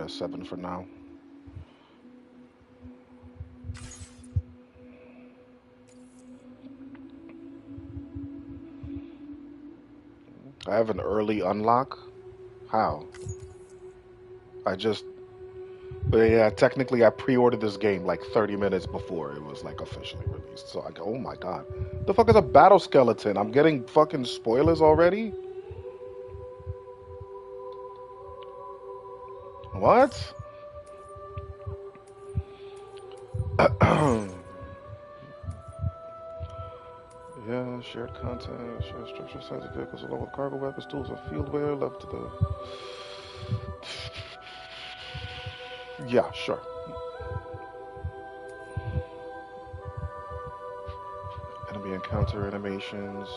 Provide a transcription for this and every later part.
7 for now. I have an early unlock. How? I just, but yeah, technically I pre-ordered this game like 30 minutes before it was like officially released. So I go, oh my god, the fuck is a battle skeleton? I'm getting fucking spoilers already. What? Yeah, shared content, shared structure, size of vehicles, along with cargo weapons, tools, and field wear left to the. Yeah, sure. Enemy encounter animations.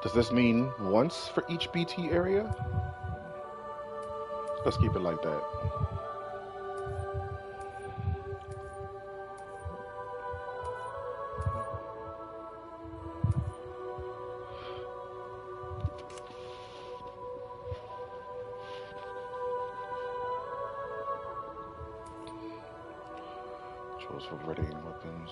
Does this mean once for each BT area? Let's keep it like that. Controls for readying weapons.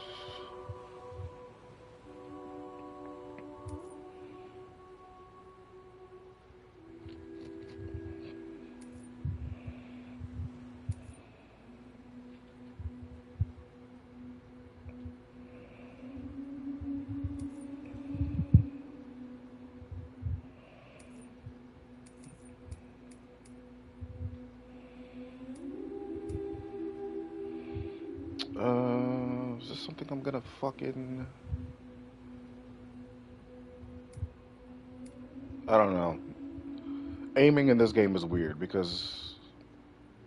Is this something I'm gonna fucking... I don't know. Aiming in this game is weird because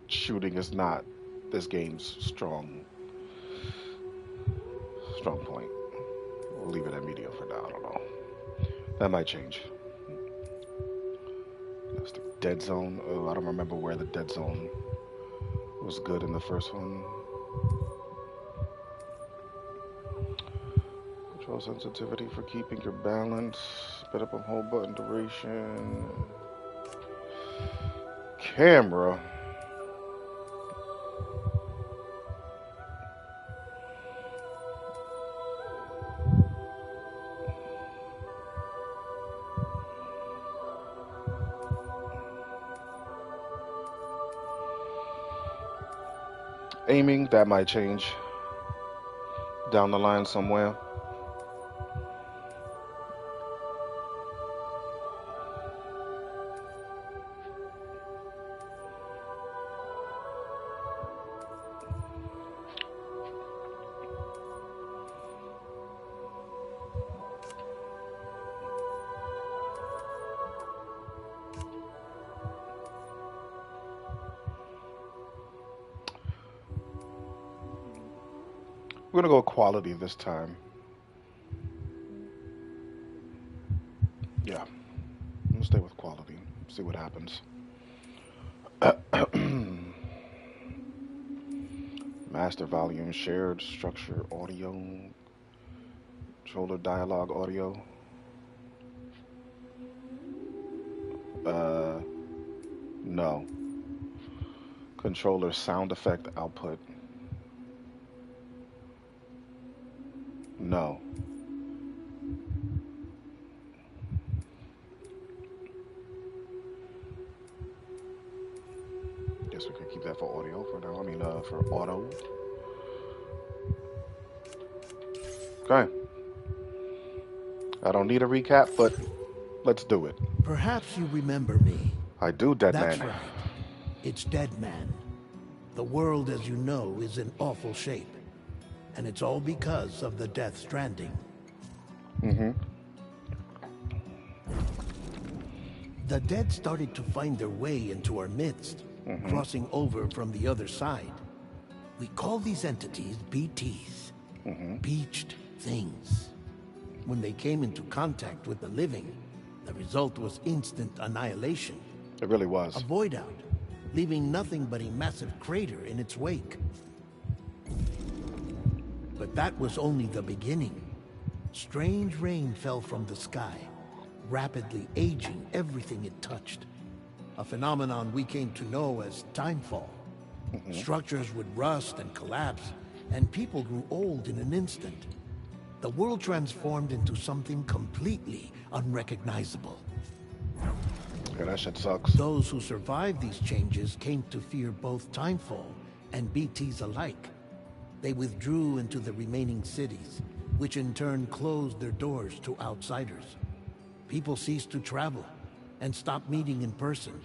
shooting is not this game's strong point. We'll leave it at medium for now. I don't know. That might change. That's the dead zone. Oh, I don't remember where the dead zone was good in the first one. Control sensitivity for keeping your balance. Sped up on hold button duration. Camera. Aiming, that might change down the line somewhere. We're gonna go quality this time. Yeah, we'll stay with quality. See what happens. Master volume, shared structure, audio, controller dialogue, audio. No. Controller sound effect output. No. Guess we could keep that for audio for now. I mean, for auto. Okay. I don't need a recap, but let's do it. Perhaps you remember me. I do, Dead That's Man. right. It's Dead Man. The world, as you know, is in awful shape. And it's all because of the Death Stranding. Mm-hmm. The dead started to find their way into our midst, crossing over from the other side. We call these entities BTs, beached things. When they came into contact with the living, the result was instant annihilation. It really was. A void out, leaving nothing but a massive crater in its wake. But that was only the beginning. Strange rain fell from the sky, rapidly aging everything it touched. A phenomenon we came to know as timefall. Structures would rust and collapse, and people grew old in an instant. The world transformed into something completely unrecognizable. Yeah, that shit sucks. Those who survived these changes came to fear both timefall and BTs alike. They withdrew into the remaining cities, which in turn closed their doors to outsiders. People ceased to travel and stopped meeting in person.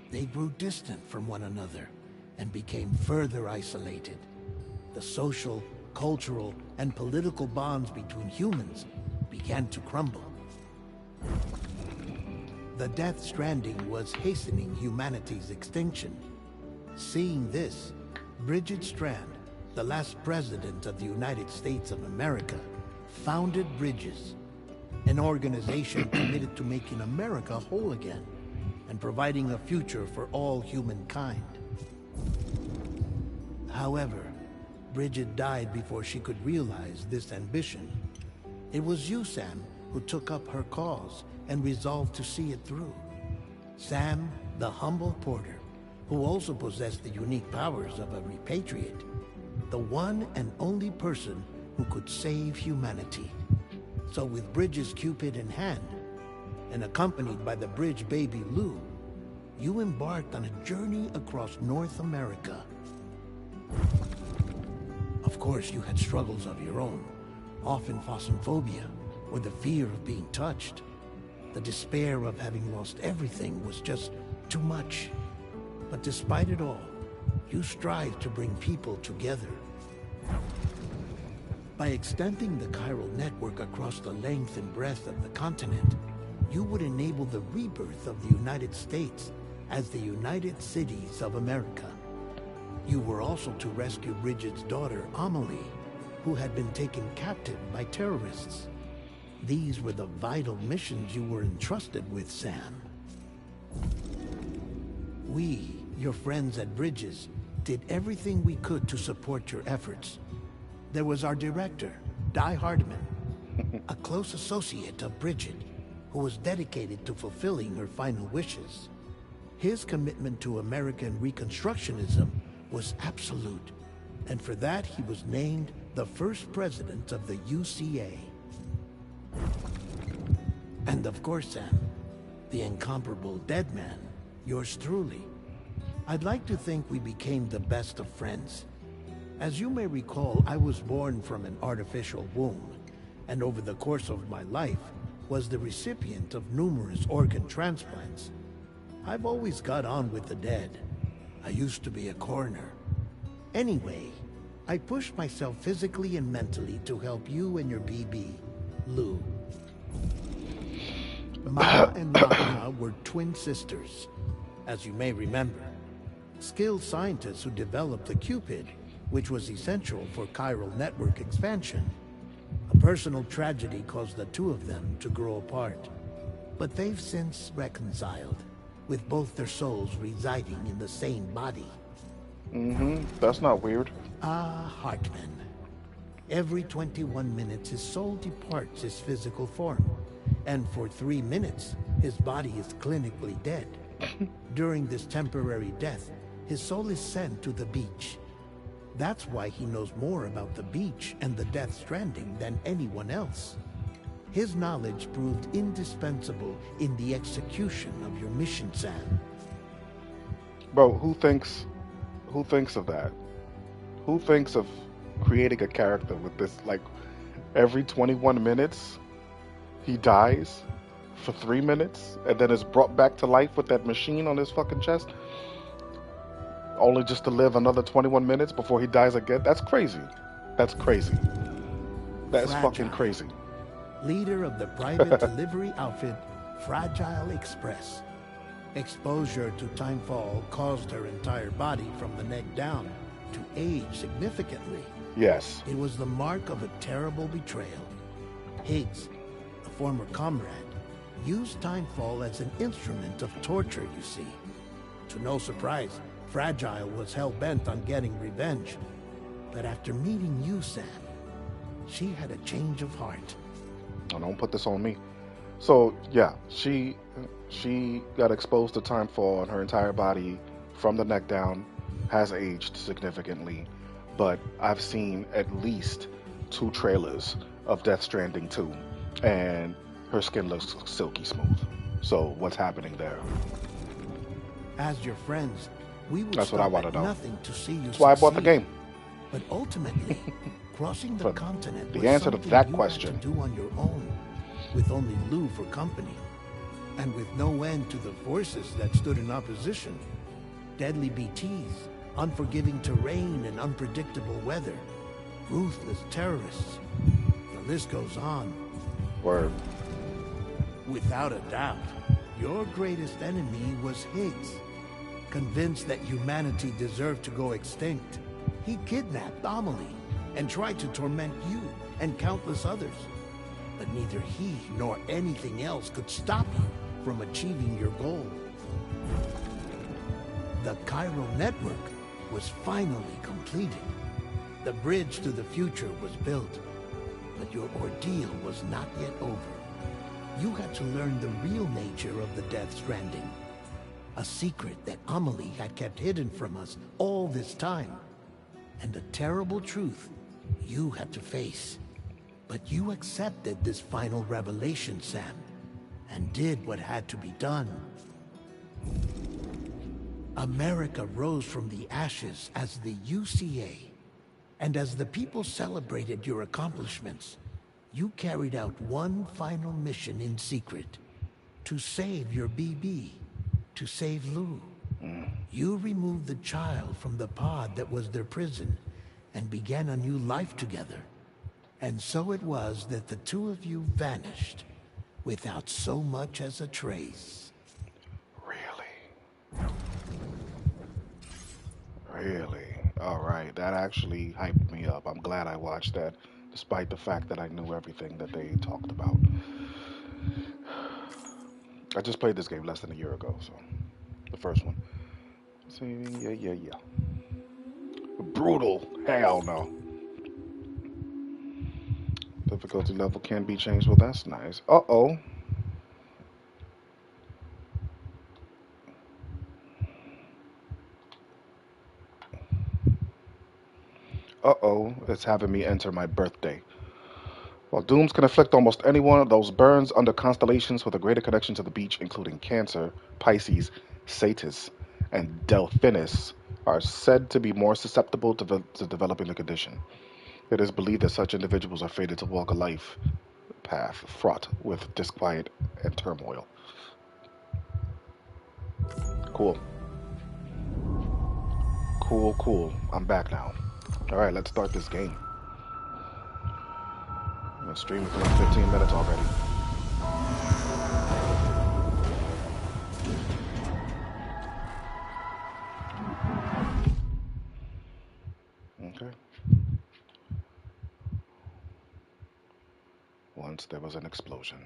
They grew distant from one another and became further isolated. The social, cultural, and political bonds between humans began to crumble. The Death Stranding was hastening humanity's extinction. Seeing this, Bridget Strand, the last president of the United States of America, founded Bridges, an organization committed to making America whole again and providing a future for all humankind. However, Bridget died before she could realize this ambition. It was you, Sam, who took up her cause and resolved to see it through. Sam, the humble porter, who also possessed the unique powers of a repatriate, the one and only person who could save humanity. So with Bridges' Cupid in hand, and accompanied by the bridge baby Lou, you embarked on a journey across North America. Of course, you had struggles of your own, often phasmophobia, or the fear of being touched. The despair of having lost everything was just too much. But despite it all, you strived to bring people together. By extending the chiral network across the length and breadth of the continent, you would enable the rebirth of the United States as the United Cities of America. You were also to rescue Bridget's daughter, Amelie, who had been taken captive by terrorists. These were the vital missions you were entrusted with, Sam. We, your friends at Bridges, did everything we could to support your efforts. There was our director, Di Hardiman, a close associate of Bridget, who was dedicated to fulfilling her final wishes. His commitment to American Reconstructionism was absolute, and for that he was named the first president of the UCA. And of course, Sam, the incomparable Dead Man, yours truly. I'd like to think we became the best of friends. As you may recall, I was born from an artificial womb, and over the course of my life, was the recipient of numerous organ transplants. I've always got on with the dead. I used to be a coroner. Anyway, I pushed myself physically and mentally to help you and your BB, Lou. Ma and Lana were twin sisters, as you may remember. Skilled scientists who developed the Cupid, which was essential for chiral network expansion. A personal tragedy caused the two of them to grow apart. But they've since reconciled, with both their souls residing in the same body. That's not weird. Ah, Hartman. Every 21 minutes his soul departs his physical form, and for 3 minutes his body is clinically dead. During this temporary death, his soul is sent to the beach. That's why he knows more about the beach and the Death Stranding than anyone else. His knowledge proved indispensable in the execution of your mission, Sam. Bro, who thinks of that? Who thinks of creating a character with this, like, every 21 minutes he dies for 3 minutes and then is brought back to life with that machine on his fucking chest, only just to live another 21 minutes before he dies again? That's crazy. That's crazy. That's Fragile. fucking crazy. Leader of the private delivery outfit, Fragile Express. Exposure to timefall caused her entire body from the neck down to age significantly. Yes. It was the mark of a terrible betrayal. Higgs, a former comrade, used timefall as an instrument of torture, you see. To no surprise, Fragile was hell-bent on getting revenge. But after meeting you, Sam, she had a change of heart. Oh, don't put this on me. So yeah, she got exposed to timefall on her entire body from the neck down, has aged significantly, but I've seen at least two trailers of Death Stranding 2, and her skin looks silky smooth. So what's happening there? As your friends, we would That's what I stop want to at know. nothing to see you That's why I bought the succeed. game. But ultimately, crossing the For continent the was answer to something that you had to question. do on your own, with only Lou for company, and with no end to the forces that stood in opposition. Deadly BTs, unforgiving terrain and unpredictable weather, ruthless terrorists. The list goes on. Word. Without a doubt, your greatest enemy was Higgs. Convinced that humanity deserved to go extinct, he kidnapped Amelie and tried to torment you and countless others. But neither he nor anything else could stop you from achieving your goal. The chiral network was finally completed. The bridge to the future was built, but your ordeal was not yet over. You had to learn the real nature of the Death Stranding. A secret that Amelie had kept hidden from us all this time. And a terrible truth you had to face. But you accepted this final revelation, Sam, and did what had to be done. America rose from the ashes as the UCA. And as the people celebrated your accomplishments, you carried out one final mission in secret. To save your BB. To save Lou. You removed the child from the pod that was their prison and began a new life together. And so it was that the two of you vanished without so much as a trace. Really? Really? Alright, that actually hyped me up. I'm glad I watched that, despite the fact that I knew everything that they talked about. I just played this game less than a year ago, so the first one. See, yeah. Brutal. Hell no. Difficulty level can be changed. Well, that's nice. Uh-oh. Uh-oh. It's having me enter my birthday. While dooms can afflict almost anyone, those burns under constellations with a greater connection to the beach, including Cancer, Pisces, Satis, and Delphinus, are said to be more susceptible to developing the condition. It is believed that such individuals are fated to walk a life path fraught with disquiet and turmoil. Cool. Cool. I'm back now. Alright, let's start this game. The stream is like 15 minutes already. Okay. Once there was an explosion.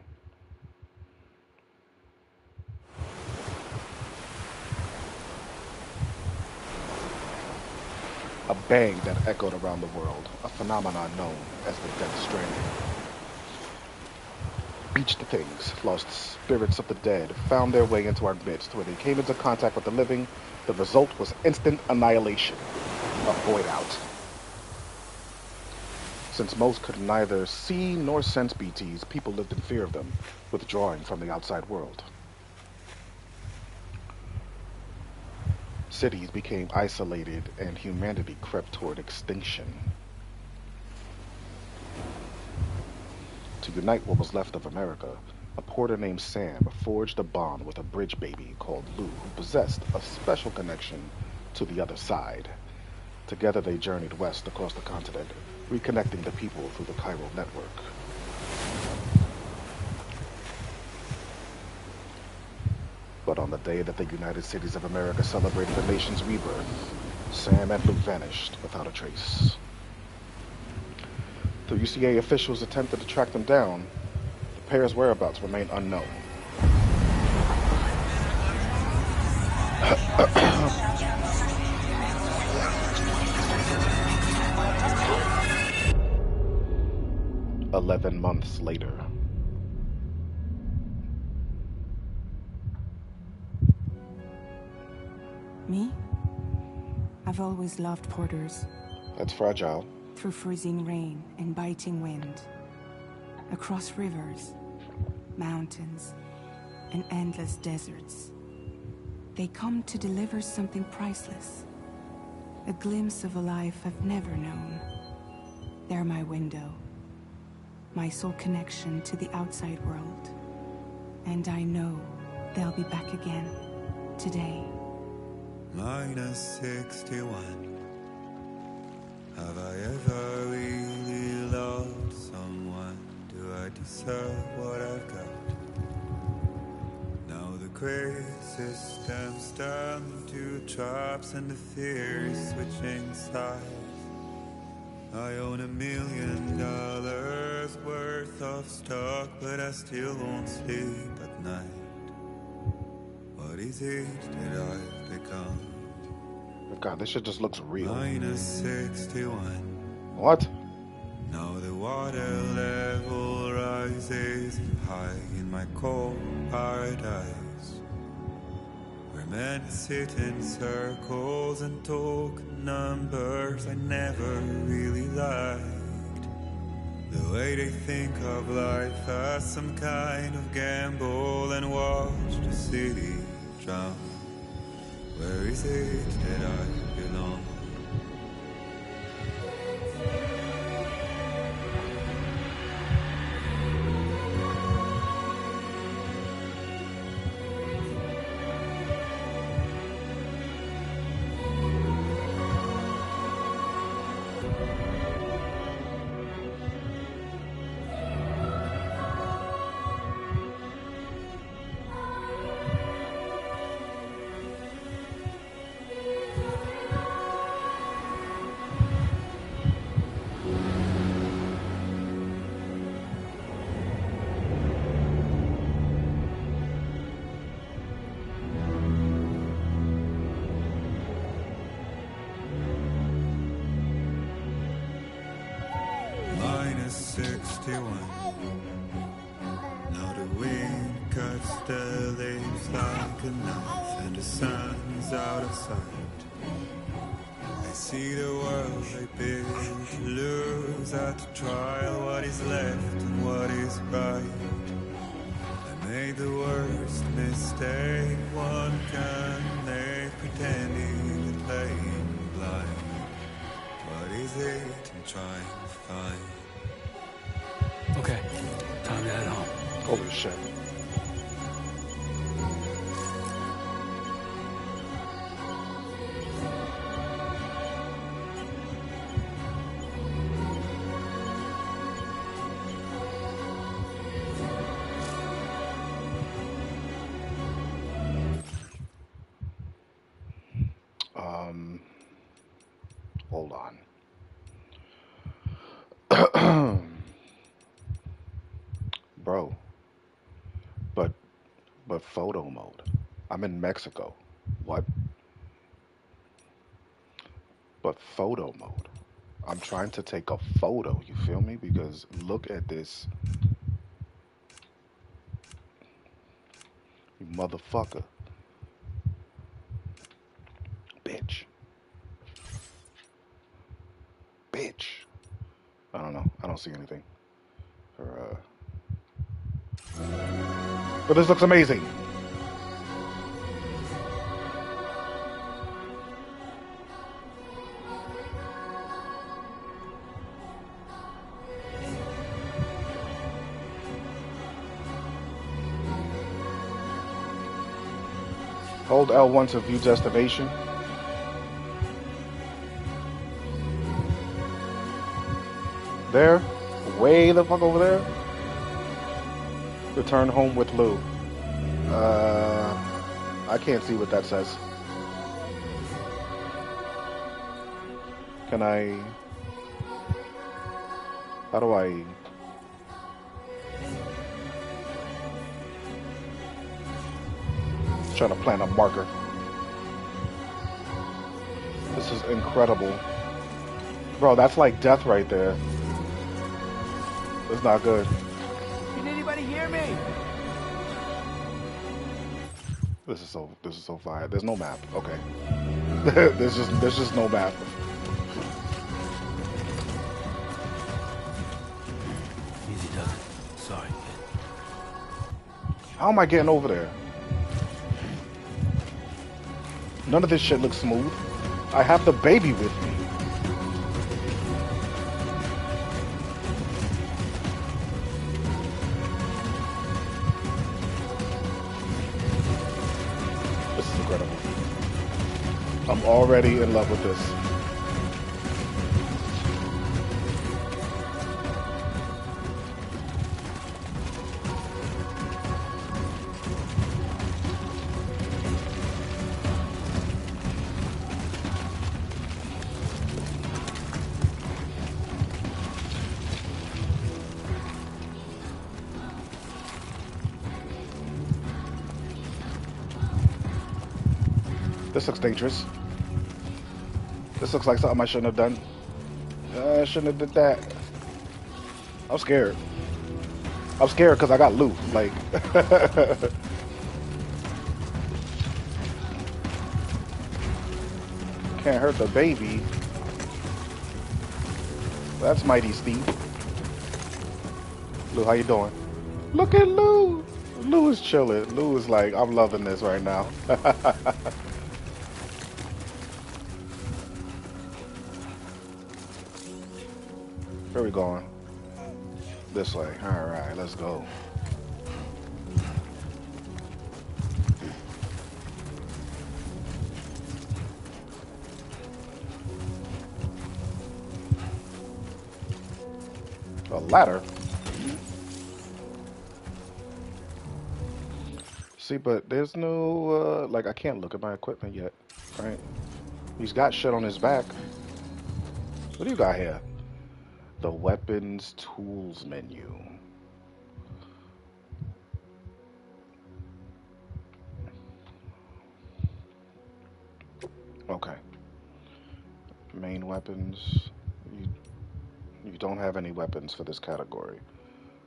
A bang that echoed around the world, a phenomenon known as the Death Stranding. Beached things, lost spirits of the dead, found their way into our midst. When they came into contact with the living, the result was instant annihilation, a void out. Since most could neither see nor sense BTs, people lived in fear of them, withdrawing from the outside world. Cities became isolated and humanity crept toward extinction. To unite what was left of America, a porter named Sam forged a bond with a bridge baby called Lou, who possessed a special connection to the other side. Together they journeyed west across the continent, reconnecting the people through the chiral network. But on the day that the United Cities of America celebrated the nation's rebirth, Sam and Lou vanished without a trace. The UCA officials attempted to track them down. The pair's whereabouts remain unknown. 11 months later. Me? I've always loved porters. That's fragile. Through freezing rain and biting wind. Across rivers, mountains, and endless deserts. They come to deliver something priceless. A glimpse of a life I've never known. They're my window. My sole connection to the outside world. And I know they'll be back again. Today. Minus 61. Have I ever really loved someone? Do I deserve what I've got? Now the crazy system's turned to traps and the fear is switching sides. I own $1 million worth of stock, but I still won't sleep at night. What is it that I've become? Oh God, this shit just looks real. Minus 61. What? Now the water level rises high in my cold paradise, where men sit in circles and talk numbers I never really liked. The way they think of life as some kind of gamble and watch the city drown. Where is it that I belong? Minus 61. Now the wind cuts the leaves like a knife, and the sun's out of sight. I see the world I built to lose at the trial. What is left and what is right? I made the worst mistake one can make, pretending and playing blind. What is it I'm trying to find? Okay, time to head home. Holy shit. Hold on. Bro. But photo mode. I'm in Mexico. What? But photo mode. I'm trying to take a photo, you feel me? Because look at this. You motherfucker. Bitch. Bitch. I don't know. I don't see anything. But this looks amazing. Hold L1 to view destination. There. Way the fuck over there. Return home with Lou. I can't see what that says. Can I... How do I... Trying to plant a marker. This is incredible. Bro, that's like death right there. It's not good. Can anybody hear me? This is so fire. There's no map. Okay. There's just no map. Easy does it. Sorry, kid. How am I getting over there? None of this shit looks smooth. I have the baby with me. This is incredible. I'm already in love with this. This looks dangerous. This looks like something I shouldn't have done. I shouldn't have did that. I'm scared. I'm scared because I got loot. Like, can't hurt the baby. That's mighty steep. Lou, how you doing? Look at Lou. Lou is chilling. Lou is like, I'm loving this right now. Where we going? This way. All right, let's go. A ladder? See, but there's no, like, I can't look at my equipment yet, right? He's got shit on his back. What do you got here? The weapons tools menu. Okay. Main weapons. You don't have any weapons for this category.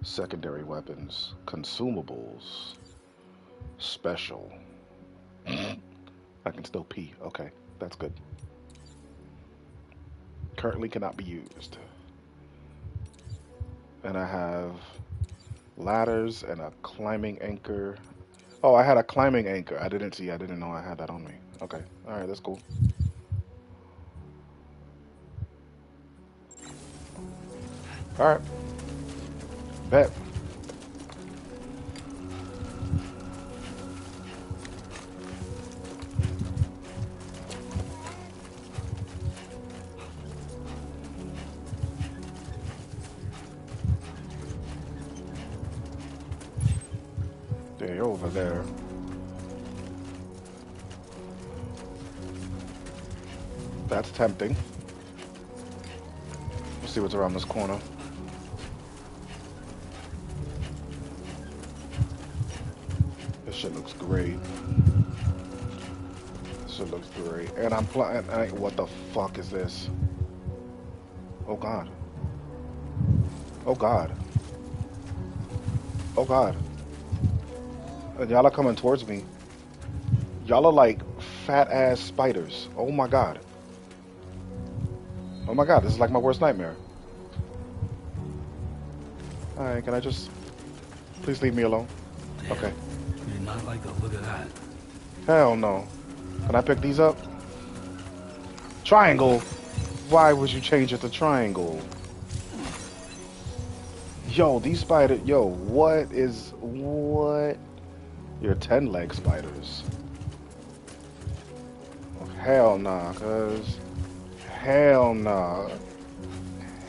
Secondary weapons. Consumables. Special. I can still pee. Okay, that's good. Currently cannot be used. And I have ladders and a climbing anchor. Oh, I had a climbing anchor. I didn't know I had that on me. Okay, alright, that's cool. Alright. Bet. Yeah, you're over there. That's tempting. Let's see what's around this corner. This shit looks great. This shit looks great. And I'm playing. What the fuck is this? Oh god. Oh god. Oh god. And y'all are coming towards me. Y'all are like fat ass spiders. Oh my god. Oh my god, this is like my worst nightmare. Alright, can I just... Please leave me alone. Damn, okay. You did not like the look of that. Hell no. Can I pick these up? Triangle! Why would you change it to triangle? Yo, these spiders... Yo, what is... What? You're 10-leg spiders. Oh, hell nah, cuz... Hell nah.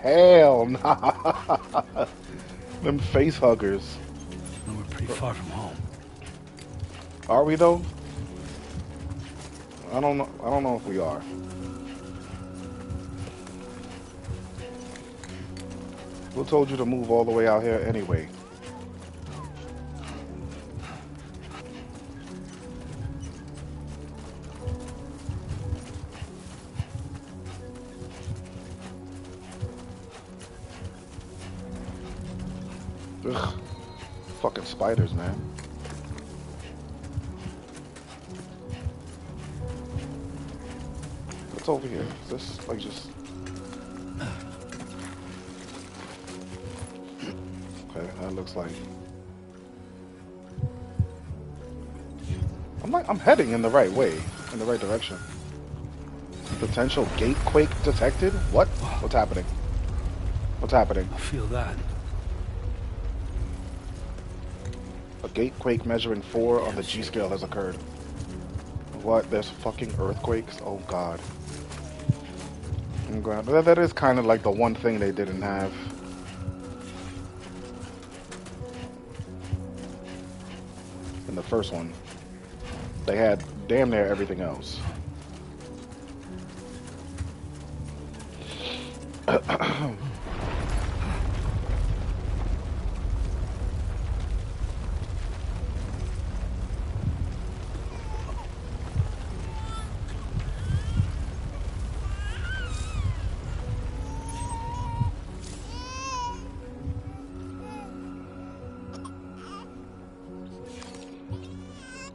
Hell nah. Them face huggers. No, we're pretty far from home. Are we though? I don't know if we are. Who told you to move all the way out here anyway? Ugh. Fucking spiders, man. What's over here? Is this like just... Okay, that looks like... I'm heading in the right way, in the right direction. Potential gate quake detected? What? What's happening? What's happening? I feel that. A gate quake measuring 4 on the G scale has occurred. What? There's fucking earthquakes? Oh god. I'm glad. That is kind of like the one thing they didn't have. In the first one. They had damn near everything else.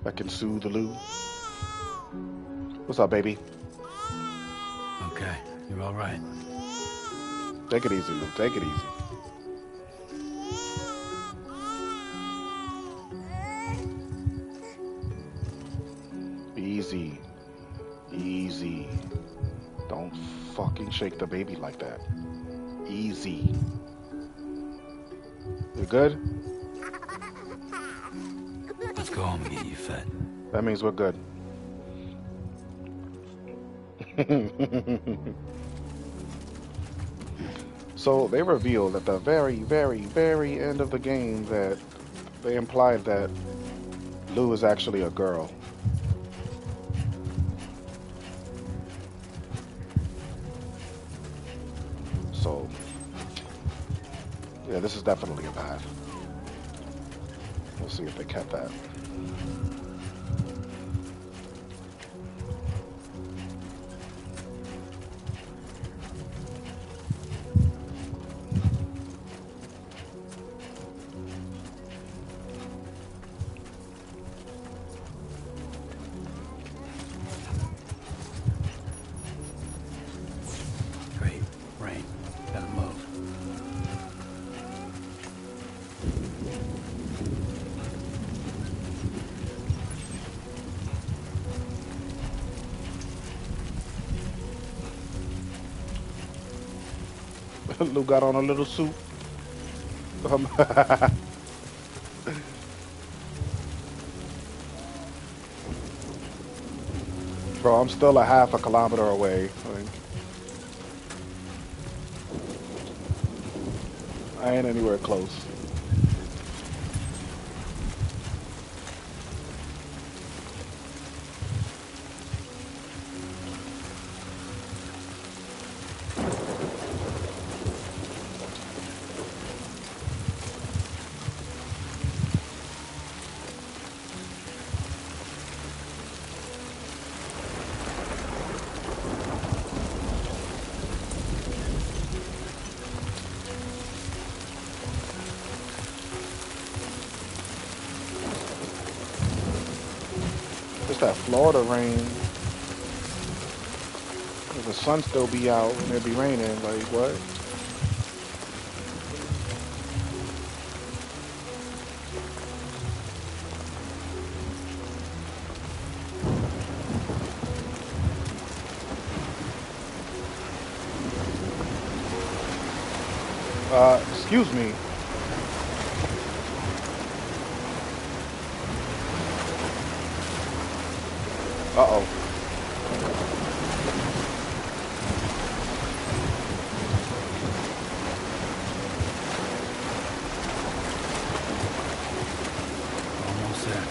I can soothe the Lou. What's up, baby? Okay, you're all right. Take it easy, Lou. Take it easy. Easy. Easy. Don't fucking shake the baby like that. Easy. You good? Let's go home and get you fed. That means we're good. So they revealed at the very, very, very end of the game that they implied that Lou is actually a girl. So, yeah, this is definitely a path. We'll see if they kept that. Great. Rain. Gotta move. Lou got on a little suit. Bro, I'm still a half a kilometer away. Like, I ain't anywhere close. It's that Florida rain. The sun still be out and it be raining. Like, what? Excuse me. Uh-oh. Almost there.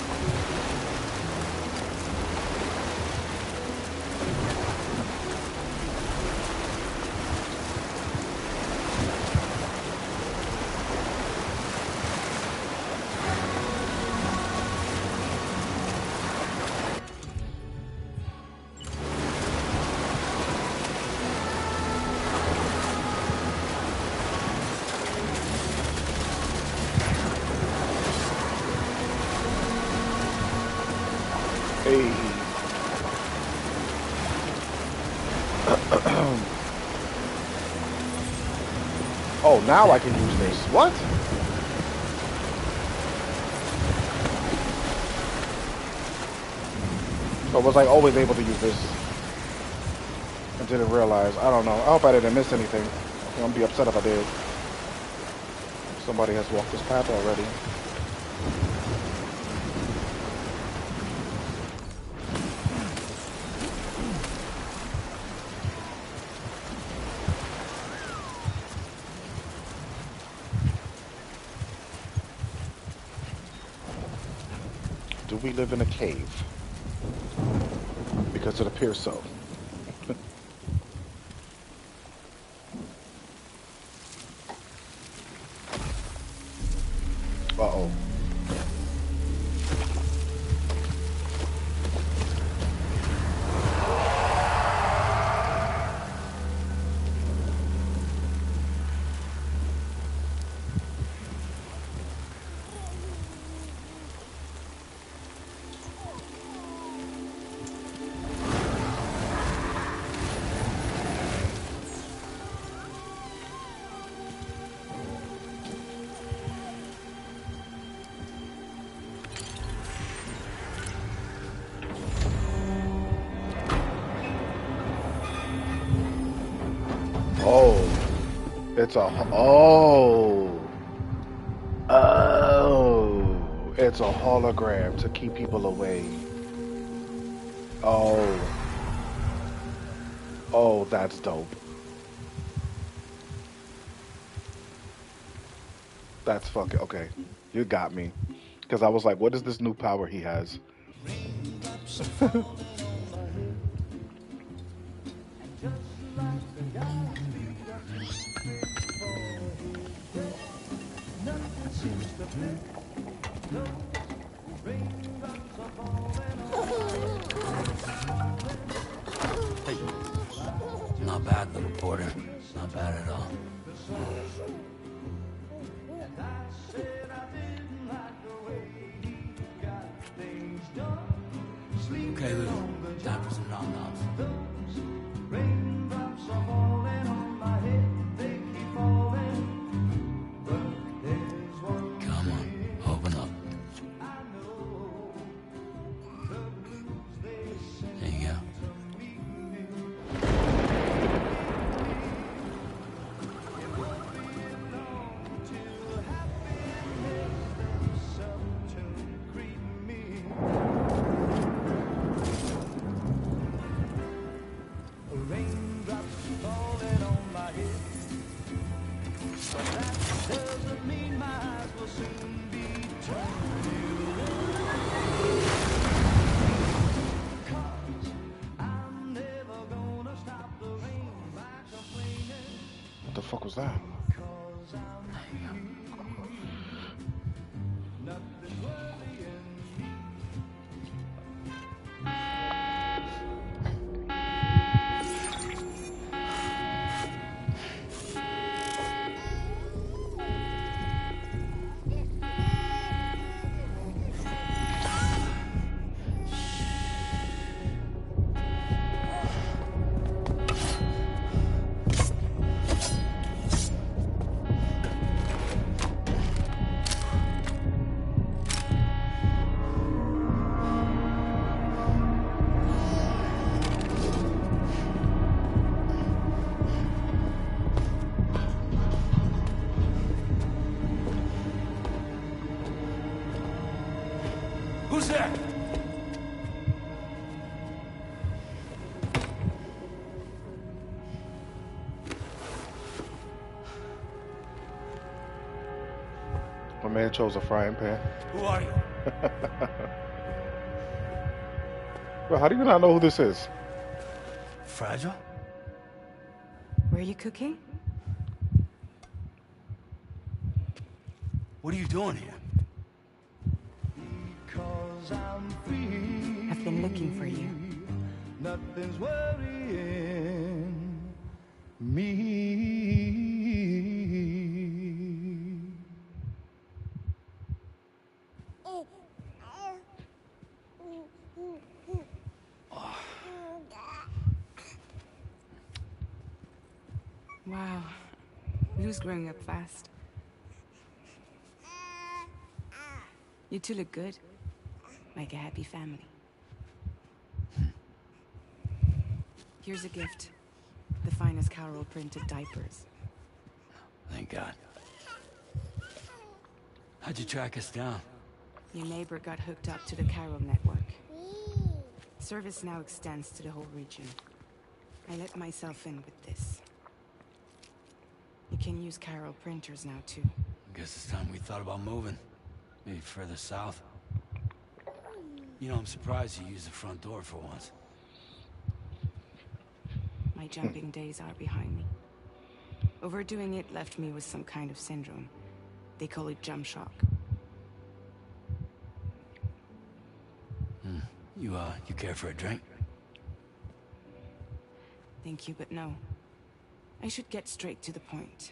Hey. Oh, now I can use this. What? Or was I always able to use this? I didn't realize. I don't know. I hope I didn't miss anything. I'm gonna be upset if I did. Somebody has walked this path already. Do we live in a cave? Because it appears so. Uh-oh. Oh. It's a... Oh. Oh. It's a hologram to keep people away. Oh. Oh, that's dope. That's fucking... Okay. You got me. Because I was like, what is this new power he has? Hey. Not bad, little porter. Not bad at all. Okay, Lou. Time for some nom-noms. Come on, open up. There you go. What the fuck was that? Who's there? My man chose a frying pan. Who are you? Bro, how do you not know who this is? Fragile? Were you cooking? What are you doing here? I've been looking for you. Nothing's worrying me. Wow. Lou's growing up fast. You two look good. Like a happy family. Here's a gift. The finest Carol printed diapers. Thank God. How'd you track us down? Your neighbor got hooked up to the Carol network. Service now extends to the whole region. I let myself in with this. You can use Carol printers now too. Guess it's time we thought about moving. Maybe further south. You know, I'm surprised you used the front door for once. My jumping days are behind me. Overdoing it left me with some kind of syndrome. They call it jump shock. You care for a drink? Thank you, but no. I should get straight to the point.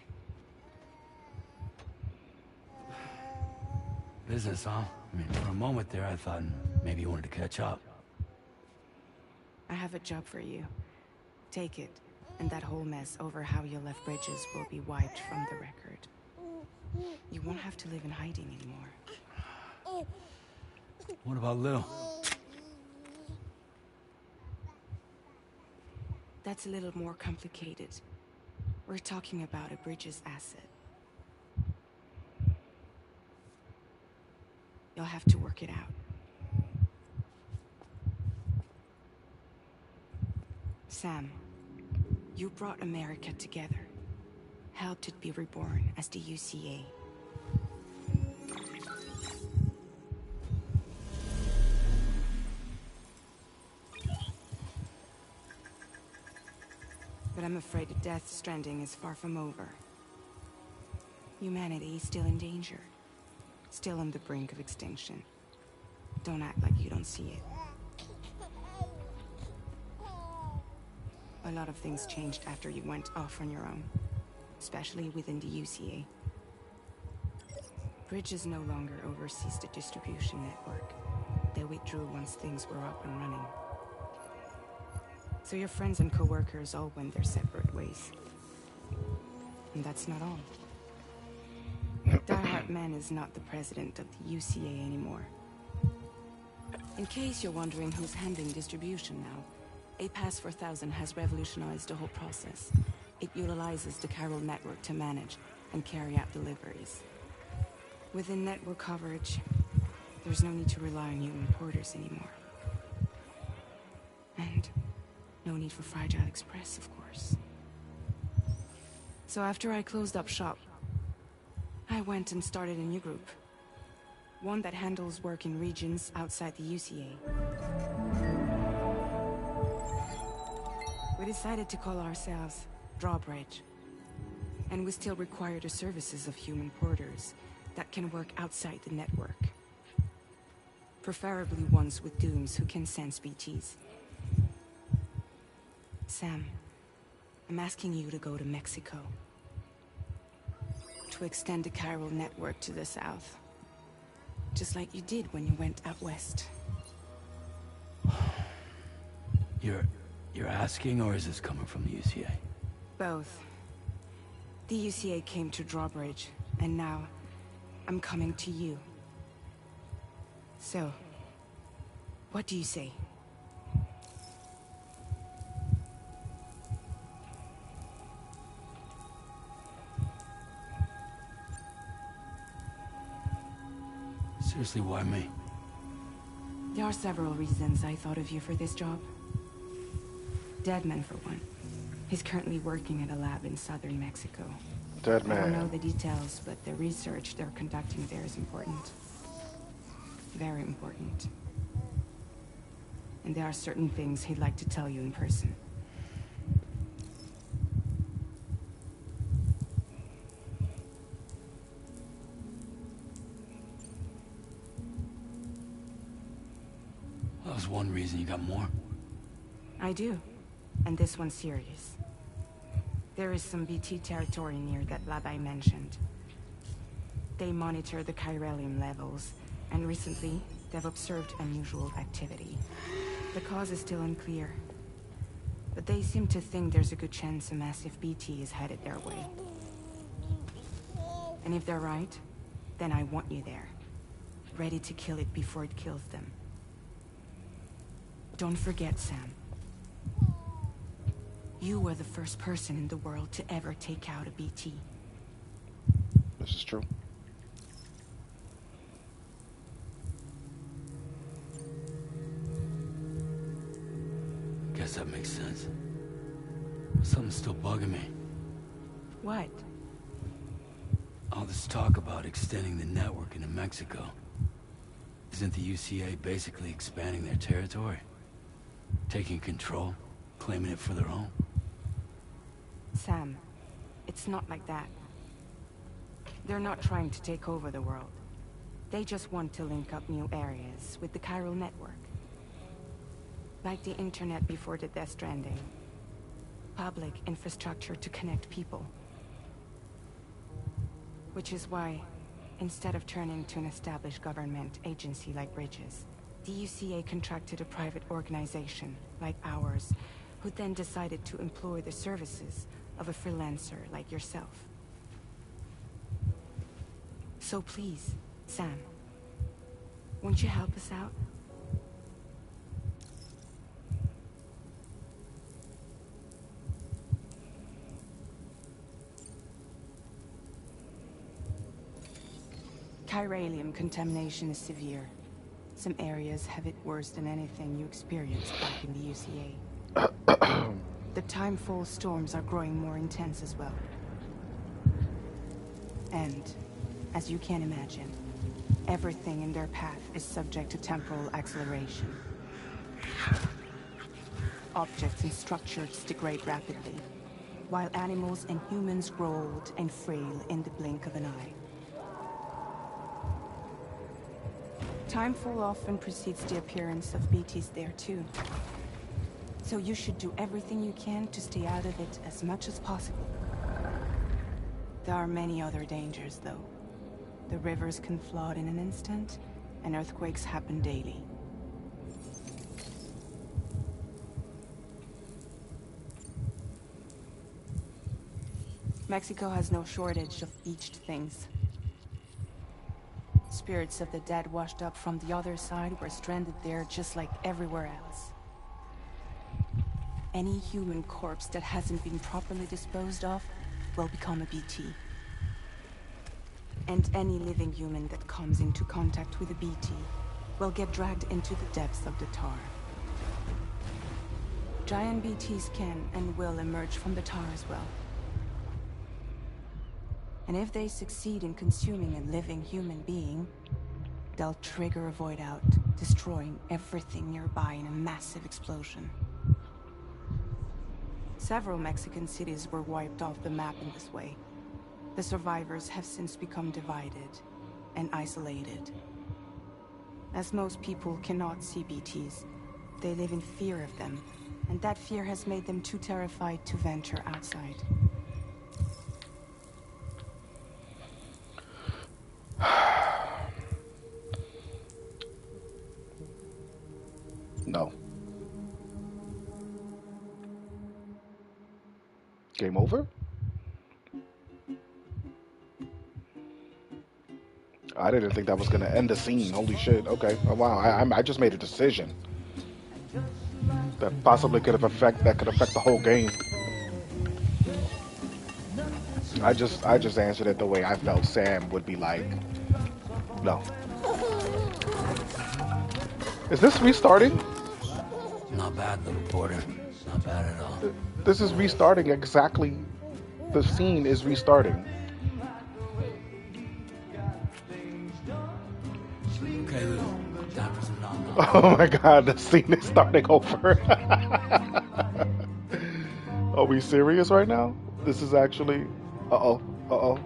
Business, huh? I mean, for a moment there, I thought maybe you wanted to catch up. I have a job for you. Take it, and that whole mess over how you left bridges will be wiped from the record. You won't have to live in hiding anymore. What about Lil? That's a little more complicated. We're talking about a bridges asset. You'll have to work it out. Sam, you brought America together. Helped it be reborn as the UCA. But I'm afraid the death Stranding is far from over. Humanity is still in danger. Still on the brink of extinction. Don't act like you don't see it. A lot of things changed after you went off on your own. Especially within the UCA. Bridges no longer oversees the distribution network. They withdrew once things were up and running. So your friends and co-workers all went their separate ways. And that's not all. Die Man is not the president of the UCA anymore. In case you're wondering who's handling distribution now, a Pass 4000 has revolutionized the whole process. It utilizes the Carol network to manage and carry out deliveries. Within network coverage, there's no need to rely on human porters anymore. And no need for Fragile Express, of course. So after I closed up shop, I went and started a new group. One that handles work in regions outside the UCA. We decided to call ourselves Drawbridge. And we still require the services of human porters that can work outside the network. Preferably ones with dooms who can sense BTs. Sam, I'm asking you to go to Mexico. To extend the Carol network to the south. Just like you did when you went out west. You're asking, or is this coming from the UCA? Both. The UCA came to Drawbridge, and now I'm coming to you. So, what do you say? Seriously, why me? There are several reasons I thought of you for this job. Deadman, for one. He's currently working at a lab in southern Mexico. I don't know the details, but the research they're conducting there is important. Very important. And there are certain things he'd like to tell you in person. That was one reason. You got more? I do. And this one's serious. There is some BT territory near that lab I mentioned. They monitor the chiralium levels, and recently, they've observed unusual activity. The cause is still unclear. But they seem to think there's a good chance a massive BT is headed their way. And if they're right, then I want you there. Ready to kill it before it kills them. Don't forget, Sam. You were the first person in the world to ever take out a BT. This is true. Guess that makes sense. Something's still bugging me. What? All this talk about extending the network into Mexico. Isn't the UCA basically expanding their territory? Taking control, claiming it for their own? Sam, it's not like that. They're not trying to take over the world. They just want to link up new areas with the chiral network. Like the internet before the Death Stranding. Public infrastructure to connect people. Which is why, instead of turning to an established government agency like Bridges, the UCA contracted a private organization, like ours, who then decided to employ the services of a freelancer like yourself. So please, Sam, won't you help us out? Chiralium contamination is severe. Some areas have it worse than anything you experienced back in the UCA. The timefall storms are growing more intense as well. And, as you can imagine, everything in their path is subject to temporal acceleration. Objects and structures degrade rapidly, while animals and humans grow old and frail in the blink of an eye. Timefall often precedes the appearance of BTs there too. So you should do everything you can to stay out of it as much as possible. There are many other dangers though. The rivers can flood in an instant, and earthquakes happen daily. Mexico has no shortage of beached things. Spirits of the dead washed up from the other side were stranded there just like everywhere else. Any human corpse that hasn't been properly disposed of will become a BT. And any living human that comes into contact with a BT will get dragged into the depths of the tar. Giant BTs can and will emerge from the tar as well. And if they succeed in consuming a living human being, they'll trigger a void out, destroying everything nearby in a massive explosion. Several Mexican cities were wiped off the map in this way. The survivors have since become divided and isolated. As most people cannot see BTs, they live in fear of them, and that fear has made them too terrified to venture outside. No. Game over? I didn't think that was gonna end the scene. Holy shit. Okay. Oh, wow. I just made a decision that possibly could affect the whole game. I just answered it the way I felt Sam would be like. No. Is this restarting? Not bad, little porter. Not bad at all. This is restarting exactly. The scene is restarting. Okay, Lou. Time for some nom-nom. Oh my god, the scene is starting over. Are we serious right now? This is actually... Uh-oh. Uh-oh.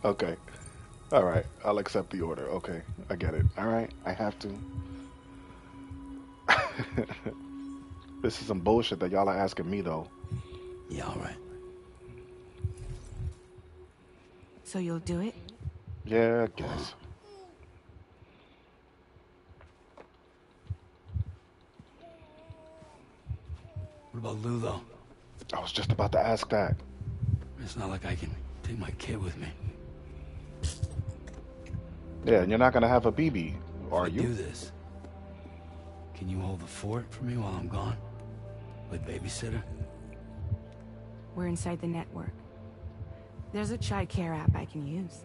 Okay. Alright, I'll accept the order. Okay, I get it. Alright, I have to. This is some bullshit that y'all are asking me, though. Yeah, all right. So you'll do it? Yeah, I guess. about Lou, though? I was just about to ask that. It's not like I can take my kid with me. Yeah, and you're not gonna have a BB, If are we you? do this, can you hold the fort for me while I'm gone? With babysitter? We're inside the network. There's a child care app I can use.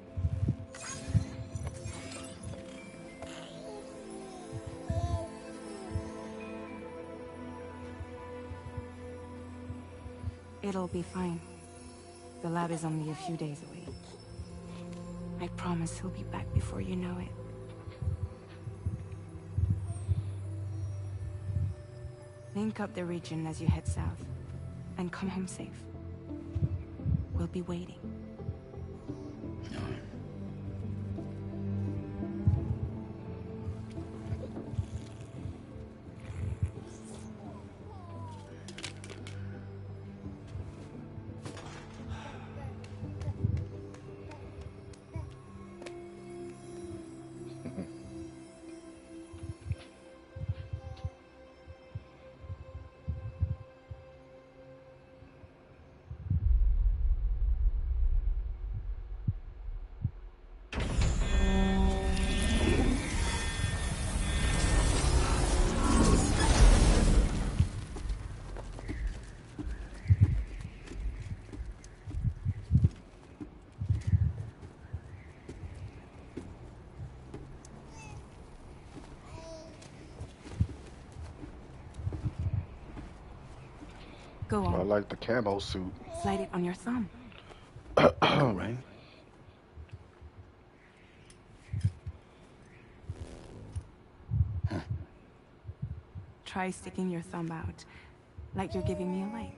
It'll be fine. The lab is only a few days away. I promise he'll be back before you know it. Link up the region as you head south, and come home safe. We'll be waiting. Go I on. like the camo suit. Slide it on your thumb. Ankle ring? Try sticking your thumb out, like you're giving me a like.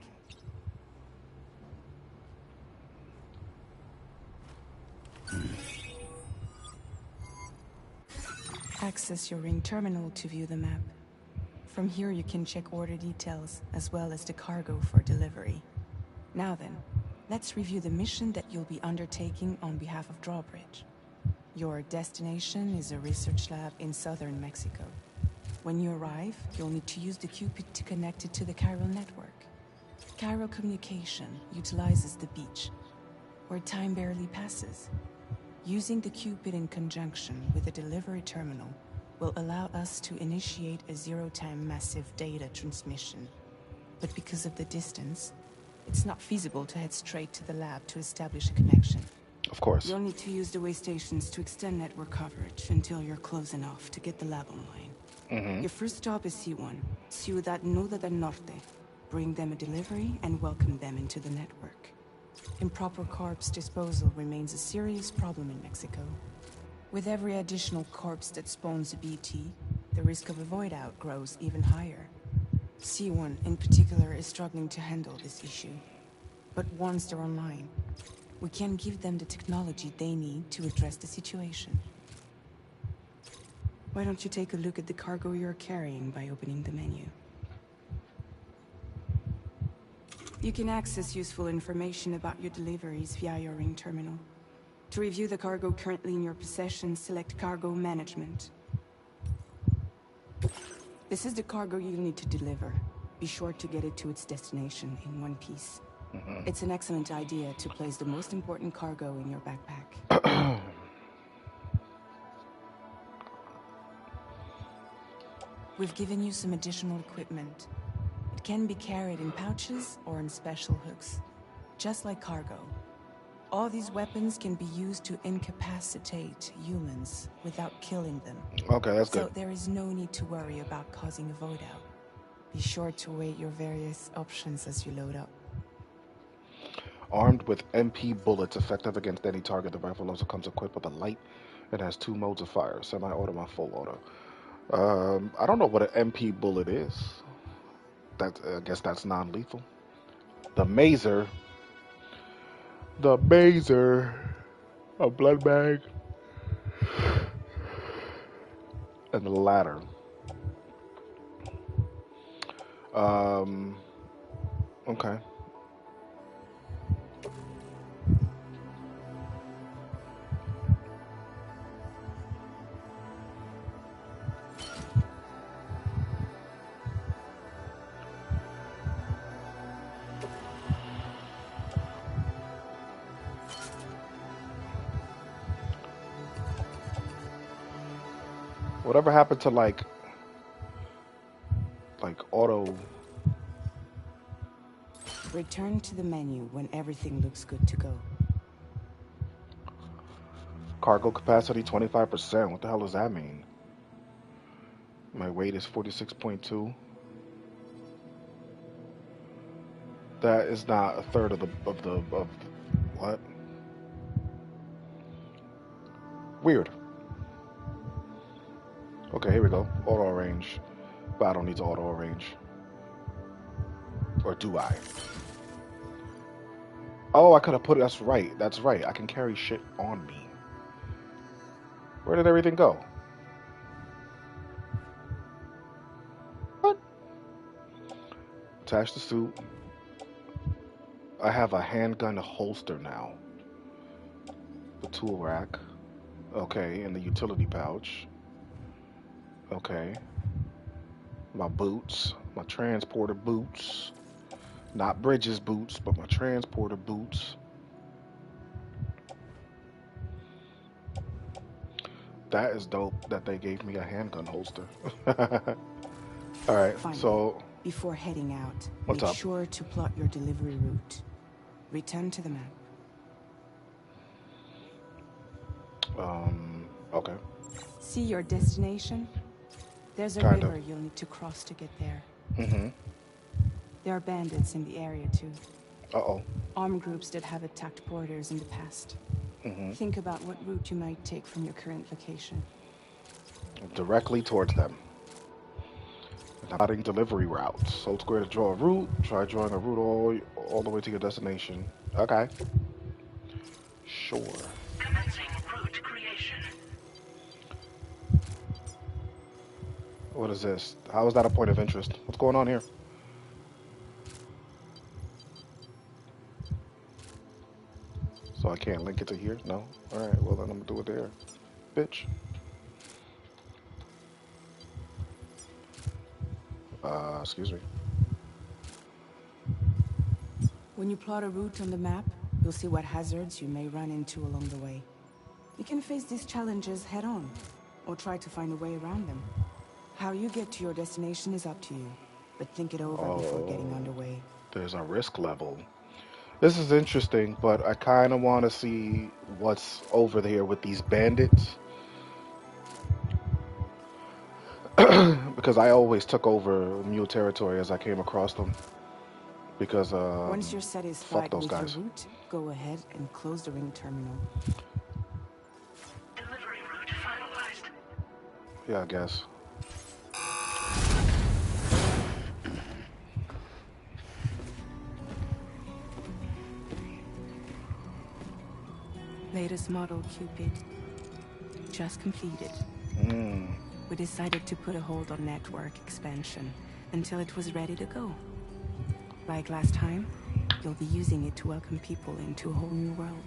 Access your ring terminal to view the map. From here you can check order details, as well as the cargo for delivery. Now then, let's review the mission that you'll be undertaking on behalf of Drawbridge. Your destination is a research lab in southern Mexico. When you arrive, you'll need to use the Cupid to connect it to the chiral network. Chiral communication utilizes the beach, where time barely passes. Using the Cupid in conjunction with the delivery terminal will allow us to initiate a zero-time massive data transmission. But because of the distance, it's not feasible to head straight to the lab to establish a connection. Of course. You'll need to use the way stations to extend network coverage until you're close enough to get the lab online. Your first stop is C1, Ciudad Nuda del Norte. Bring them a delivery and welcome them into the network. Improper corpse disposal remains a serious problem in Mexico. With every additional corpse that spawns a BT, the risk of a void out grows even higher. C1 in particular is struggling to handle this issue. But once they're online, we can give them the technology they need to address the situation. Why don't you take a look at the cargo you're carrying by opening the menu? You can access useful information about your deliveries via your ring terminal. To review the cargo currently in your possession, select Cargo Management. This is the cargo you'll need to deliver. Be sure to get it to its destination in one piece. It's an excellent idea to place the most important cargo in your backpack. We've given you some additional equipment. It can be carried in pouches or in special hooks, just like cargo. All these weapons can be used to incapacitate humans without killing them. Okay, that's good. So there is no need to worry about causing a void out. Be sure to weigh your various options as you load up. Armed with MP bullets, effective against any target, the rifle also comes equipped with a light. It has 2 modes of fire, semi-auto and full auto. I don't know what an MP bullet is. I guess that's non-lethal. The mazer, a blood bag, and the ladder. Okay. Whatever happened to like auto? Return to the menu when everything looks good to go. Cargo capacity 25%. What the hell does that mean? My weight is 46.2. That is not a third of what? Weird. Okay, here we go. Auto arrange. But I don't need to auto arrange. Or do I? Oh, I could have put it. That's right. That's right. I can carry shit on me. Where did everything go? What? Attach the suit. I have a handgun holster now. The tool rack. Okay, and the utility pouch. Okay. My boots. My transporter boots. Not Bridges boots, but my transporter boots. That is dope that they gave me a handgun holster. Alright, Finally, so... before heading out, what's make up? sure to plot your delivery route. Return to the map. Okay. See your destination? There's a Kinda. river you'll need to cross to get there. Mm-hmm. There are bandits in the area too. Uh-oh. Armed groups that have attacked borders in the past. Mm-hmm. Think about what route you might take from your current location. Directly towards them. Plotting delivery routes. Hold square to draw a route. Try drawing a route all the way to your destination. Okay. Sure. Commencing route creation. What is this? How is that a point of interest? What's going on here? So I can't link it to here? No? Alright, well then I'm gonna do it there. Bitch. Excuse me. When you plot a route on the map, you'll see what hazards you may run into along the way. You can face these challenges head on, or try to find a way around them. How you get to your destination is up to you, but think it over before getting underway. There's a risk level. This is interesting, but I kind of want to see what's over there with these bandits. Because I always took over mule territory as I came across them. Because, Once you're fuck satisfied those with guys. your route, go ahead and close the ring terminal. Delivery route finalized. Yeah, I guess. Latest model Cupid. Just completed. We decided to put a hold on network expansion until it was ready to go. Like last time, you'll be using it to welcome people into a whole new world.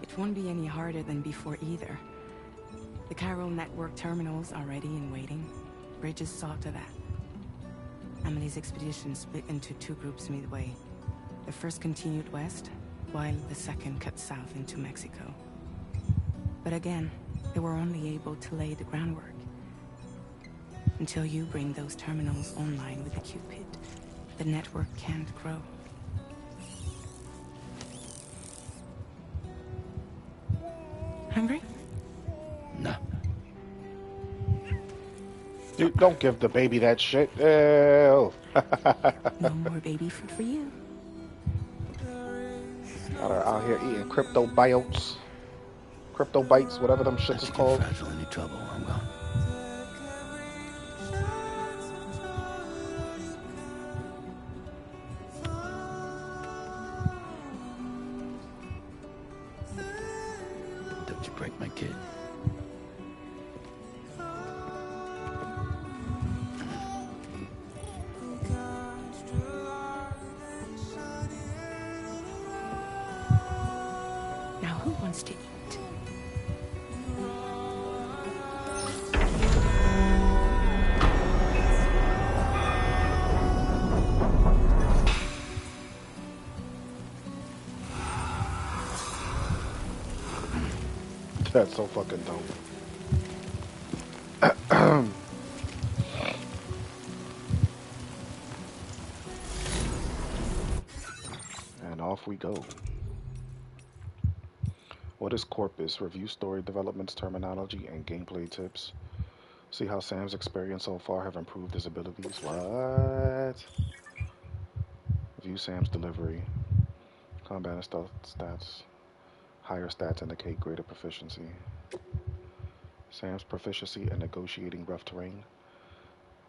It won't be any harder than before either. The Chiral network terminals are ready and waiting. Bridges saw to that. Emily's expedition split into two groups midway. The first continued west, while the second cut south into Mexico. But again, they were only able to lay the groundwork. Until you bring those terminals online with the Cupid, the network can't grow. Hungry? No. Dude, don't give the baby that shit. Ew. No more baby food for you. Got her out here eating crypto bites, whatever them shits Not is to get called. Fragile any trouble, I will. Don't you break my kid. Now who wants to eat? That's so fucking dope. And off we go. What is Corpus? Review story developments, terminology, and gameplay tips. See how Sam's experience so far have improved his abilities. What? View Sam's delivery. Combat and stealth stats. Higher stats indicate greater proficiency. Sam's proficiency in negotiating rough terrain.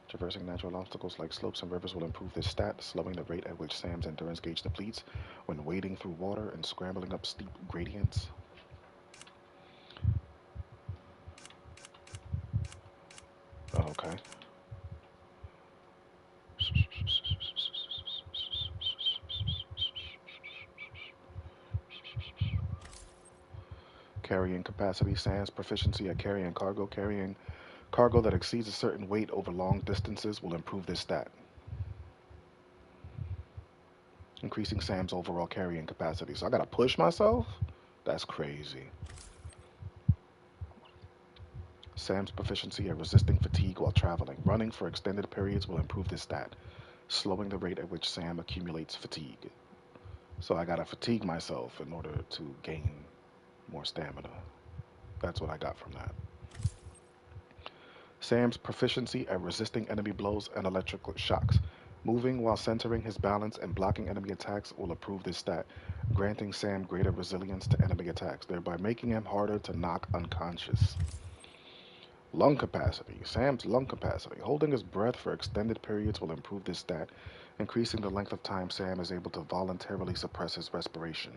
Traversing natural obstacles like slopes and rivers will improve this stat, slowing the rate at which Sam's endurance gauge depletes when wading through water and scrambling up steep gradients. Okay. Carrying capacity. Sam's proficiency at carrying cargo. Carrying cargo that exceeds a certain weight over long distances will improve this stat, increasing Sam's overall carrying capacity. So I gotta push myself? That's crazy. Sam's proficiency at resisting fatigue while traveling. Running for extended periods will improve this stat, slowing the rate at which Sam accumulates fatigue. So I gotta fatigue myself in order to gain more stamina. That's what I got from that. Sam's proficiency at resisting enemy blows and electrical shocks. Moving while centering his balance and blocking enemy attacks will improve this stat, granting Sam greater resilience to enemy attacks, thereby making him harder to knock unconscious. Lung capacity. Sam's lung capacity. Holding his breath for extended periods will improve this stat, increasing the length of time Sam is able to voluntarily suppress his respiration.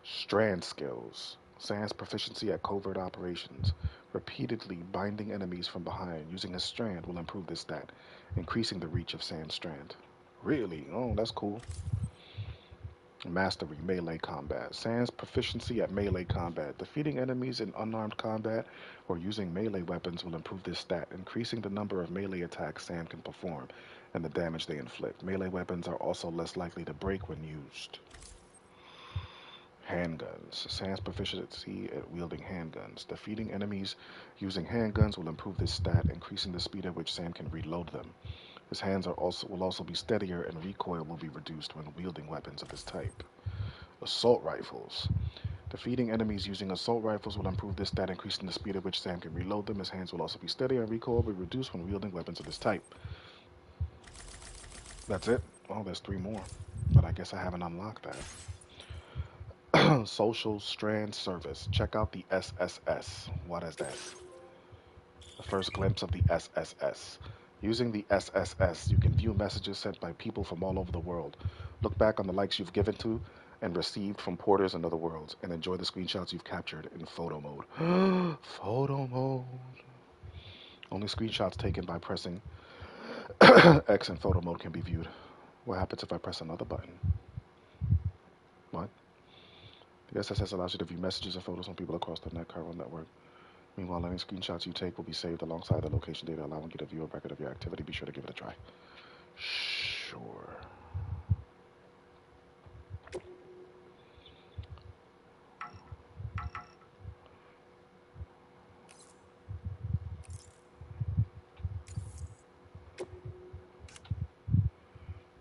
Strand skills. Sam's proficiency at covert operations. Repeatedly binding enemies from behind using his strand will improve this stat, increasing the reach of Sam's strand. Really? Oh, that's cool. Mastery, melee combat. Sam's proficiency at melee combat. Defeating enemies in unarmed combat or using melee weapons will improve this stat, increasing the number of melee attacks Sam can perform and the damage they inflict. Melee weapons are also less likely to break when used. Handguns. Sam's proficiency at wielding handguns. Defeating enemies using handguns will improve this stat, increasing the speed at which Sam can reload them. His hands will also be steadier and recoil will be reduced when wielding weapons of this type. Assault rifles. Defeating enemies using assault rifles will improve this stat, increasing the speed at which Sam can reload them. His hands will also be steadier and recoil will be reduced when wielding weapons of this type. That's it. Oh, there's 3 more, but I guess I haven't unlocked that. Social Strand Service. Check out the SSS. What is this? The first glimpse of the SSS. Using the SSS, you can view messages sent by people from all over the world. Look back on the likes you've given to and received from porters in other worlds, and enjoy the screenshots you've captured in photo mode. Photo mode. Only screenshots taken by pressing X in photo mode can be viewed. What happens if I press another button? What? The SSS allows you to view messages and photos from people across the NetCarl network. Meanwhile, any screenshots you take will be saved alongside the location data, allowing you to view a record of your activity. Be sure to give it a try. Sure.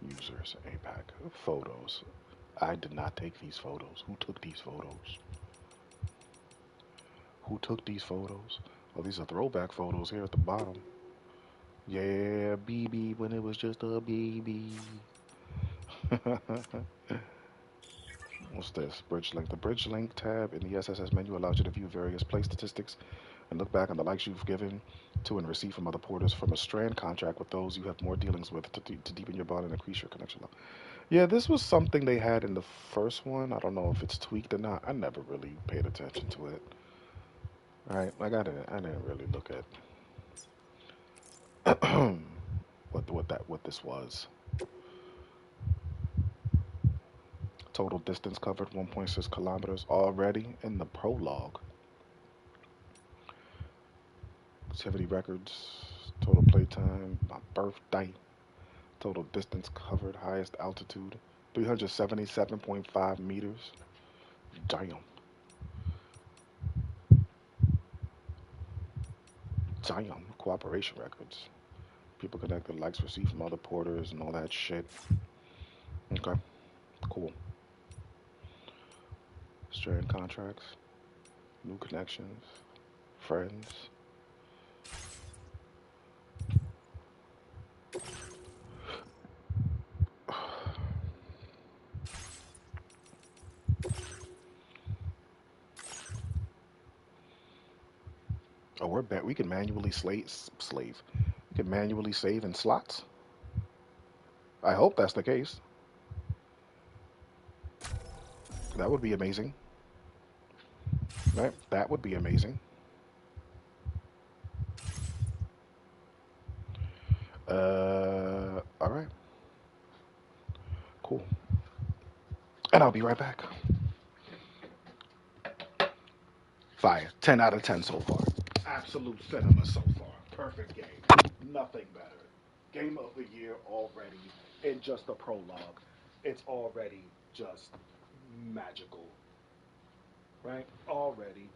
Users, APAC. Photos. I did not take these photos. Who took these photos? Who took these photos? Oh, these are throwback photos here at the bottom. Yeah, BB when it was just a baby. What's this? Bridge link. The bridge link tab in the SSS menu allows you to view various play statistics and look back on the likes you've given to and received from other porters from a strand contract with those you have more dealings with to deepen your bond and increase your connection. Yeah, this was something they had in the first one. I don't know if it's tweaked or not. I never really paid attention to it. All right, like I didn't really look at what this was. Total distance covered 1.6 kilometers already in the prologue. Activity records, total playtime, my birthday, total distance covered, highest altitude, 377.5 meters. Damn. Zion cooperation records. People connected likes received from other porters and all that shit. Okay, cool. Strand contracts, new connections, friends. Oh, we can manually slave. We can manually save in slots. I hope that's the case. That would be amazing. Right? That would be amazing. All right. Cool. And I'll be right back. Fire. 10 out of 10 so far. Absolute cinema so far. Perfect game. Nothing better. Game of the year already in just the prologue. It's already just magical. Right? Already.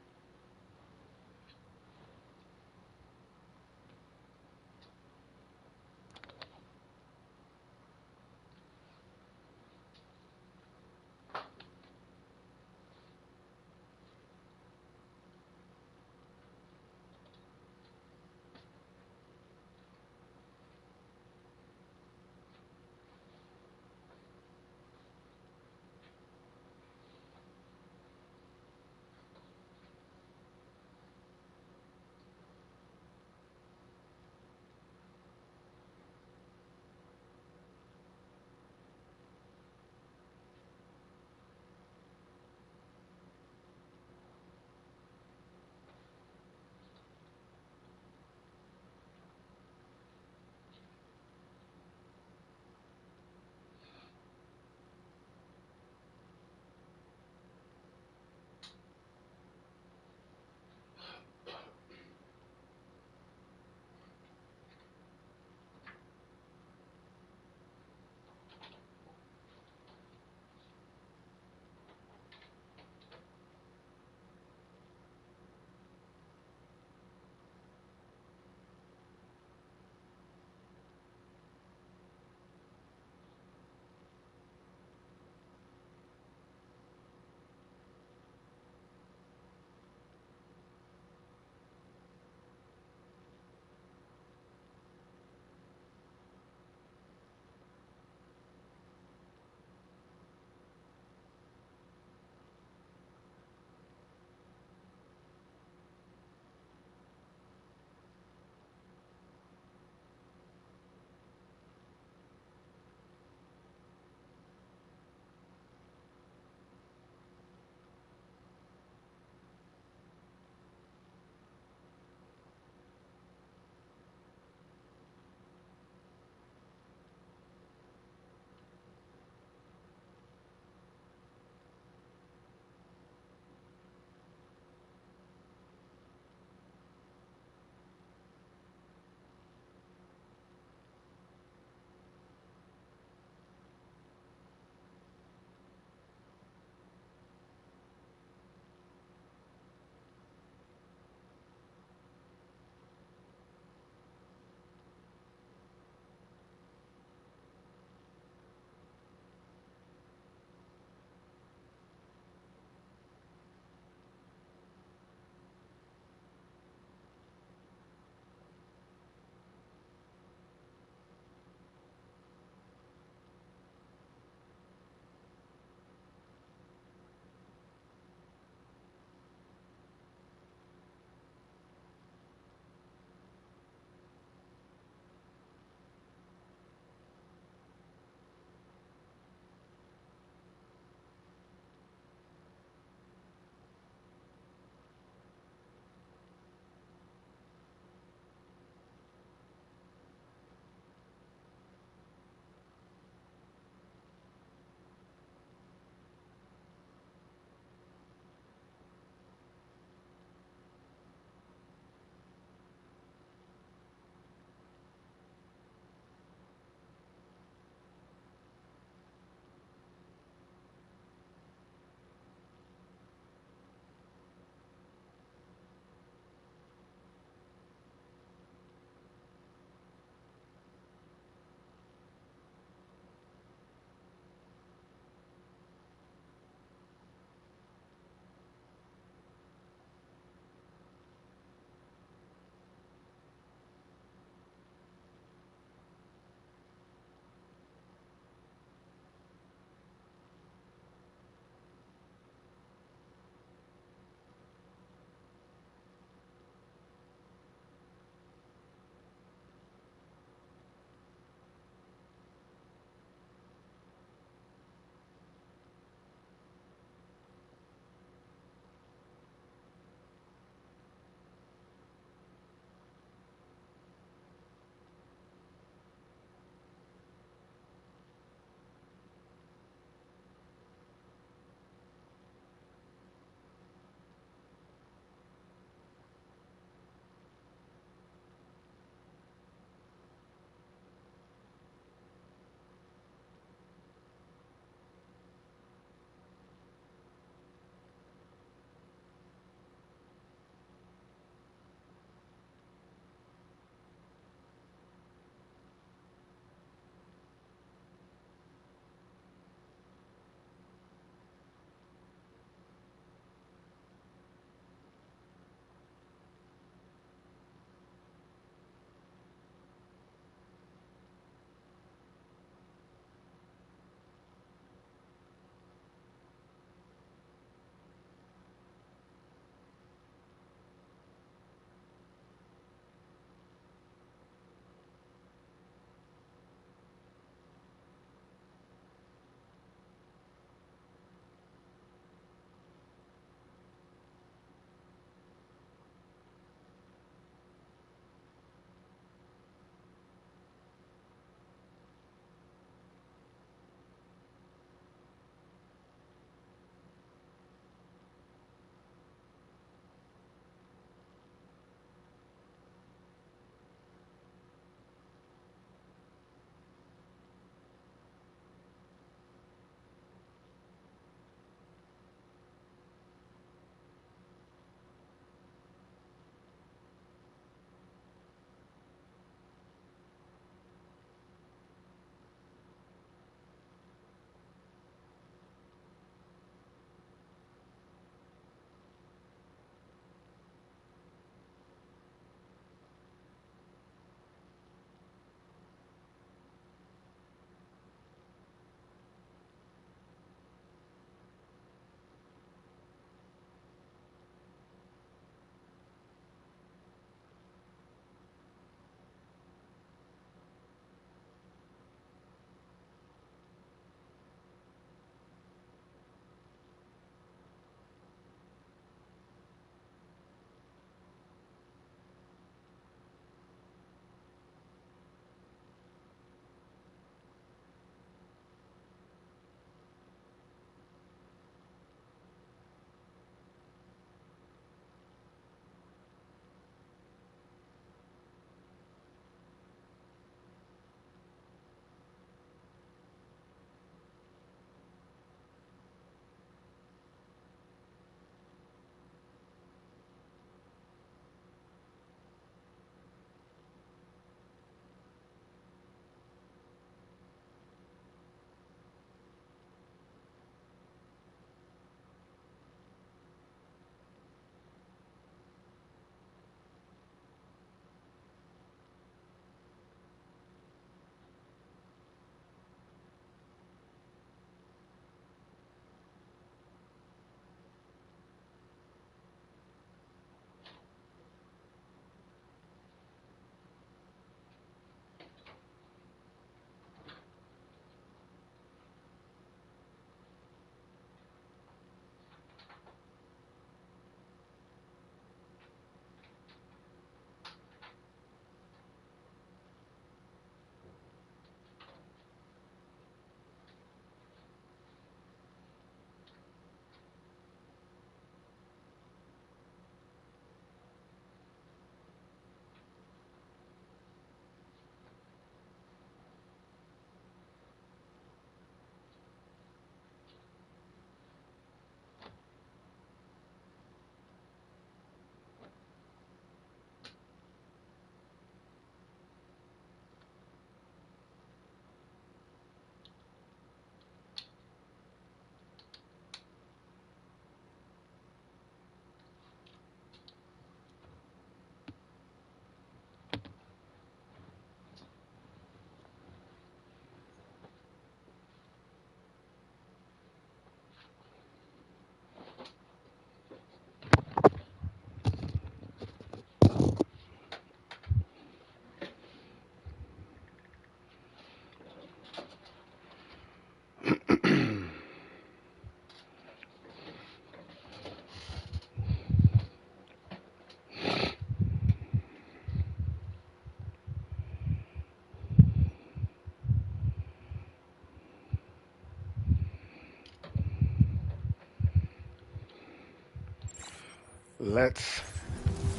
Let's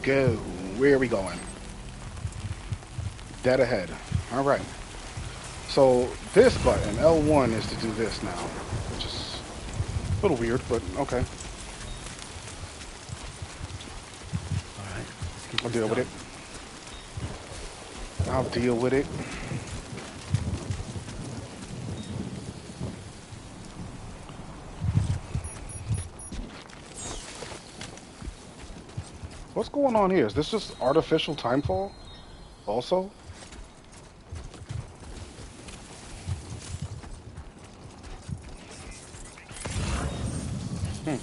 go. Where are we going? Dead ahead. All right. So this button, L1, is to do this now, which is a little weird, but okay. All right, let's get I'll this deal with done. it. I'll deal with it. What's going on here? Is this just artificial timefall? Also? Hmm.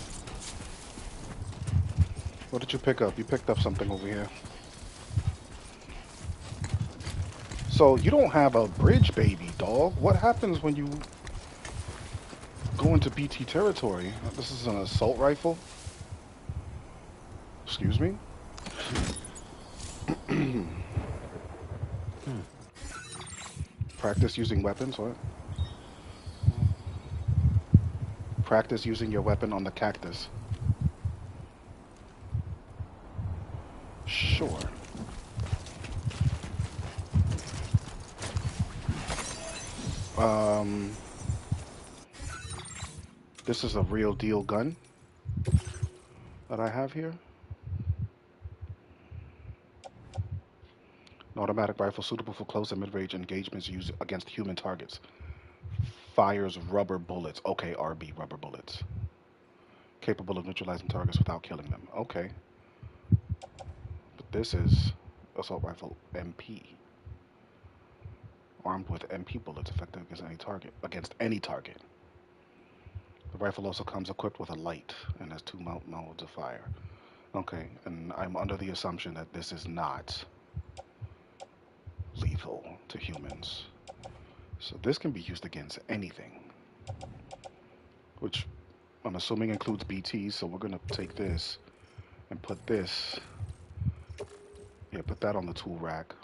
What did you pick up? You picked up something over here. So you don't have a bridge baby, dog. What happens when you go into BT territory? This is an assault rifle? Excuse me? Practice using weapons? What? Practice using your weapon on the cactus. Sure. Um, this is a real deal gun that I have here. An automatic rifle suitable for close and mid-range engagements used against human targets. Fires rubber bullets. Okay, RB, rubber bullets. Capable of neutralizing targets without killing them. Okay. But this is assault rifle MP. Armed with MP bullets effective against any target. The rifle also comes equipped with a light and has two modes of fire. Okay, and I'm under the assumption that this is not lethal to humans. So this can be used against anything, which I'm assuming includes BTs, so we're gonna take this and put this, yeah, put that on the tool rack.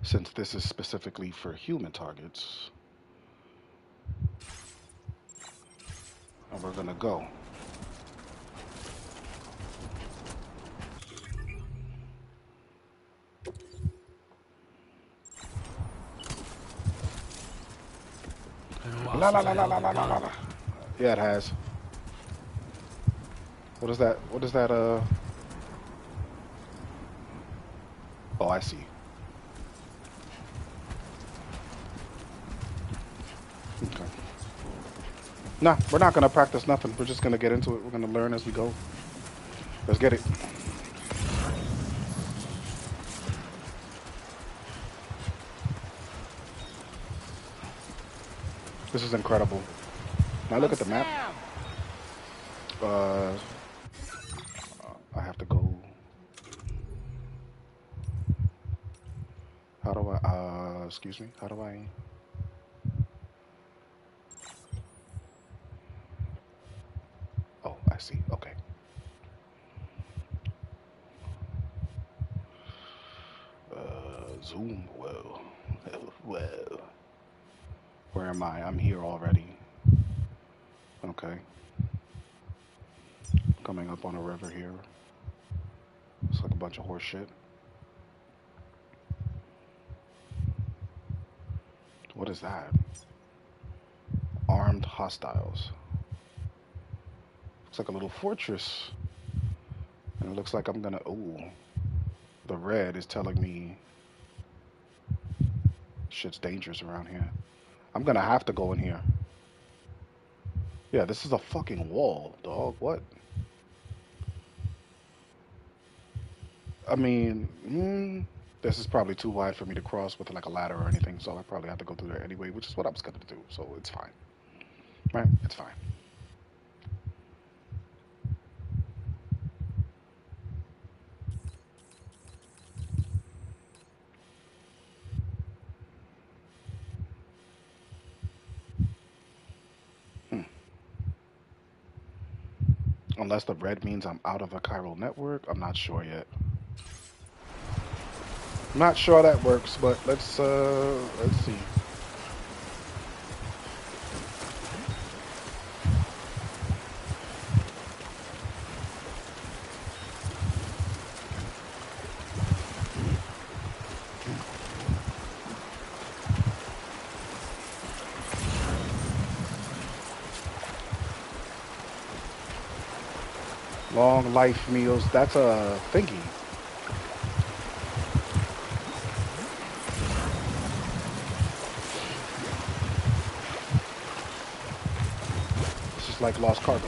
Since this is specifically for human targets, and we're gonna go. Been a while La la since la I la held la a la la la gun. la. Yeah, it has. What is that? What is that? Oh, I see. Okay. Nah, we're not gonna practice nothing. We're just gonna get into it. We're gonna learn as we go. Let's get it. This is incredible. Now look I'm at the map. Sam. Uh, I have to go. How do I? Excuse me. How do I? Oh, I see. Okay. Zoom. Whoa. Whoa. Where am I? I'm here already. Okay. Coming up on a river here. It's like a bunch of horse shit. What is that? Armed hostiles. Looks like a little fortress. And it looks like I'm gonna. Ooh. The red is telling me shit's dangerous around here. I'm gonna have to go in here. Yeah, this is a fucking wall, dog. What? I mean, this is probably too wide for me to cross with like a ladder or anything, so I probably have to go through there anyway, which is what I was gonna do, so it's fine. Right? It's fine. Hmm. Unless the red means I'm out of a chiral network, I'm not sure yet. I'm not sure that works, but let's see. Long life meals. That's a thingy. This is like lost cargo.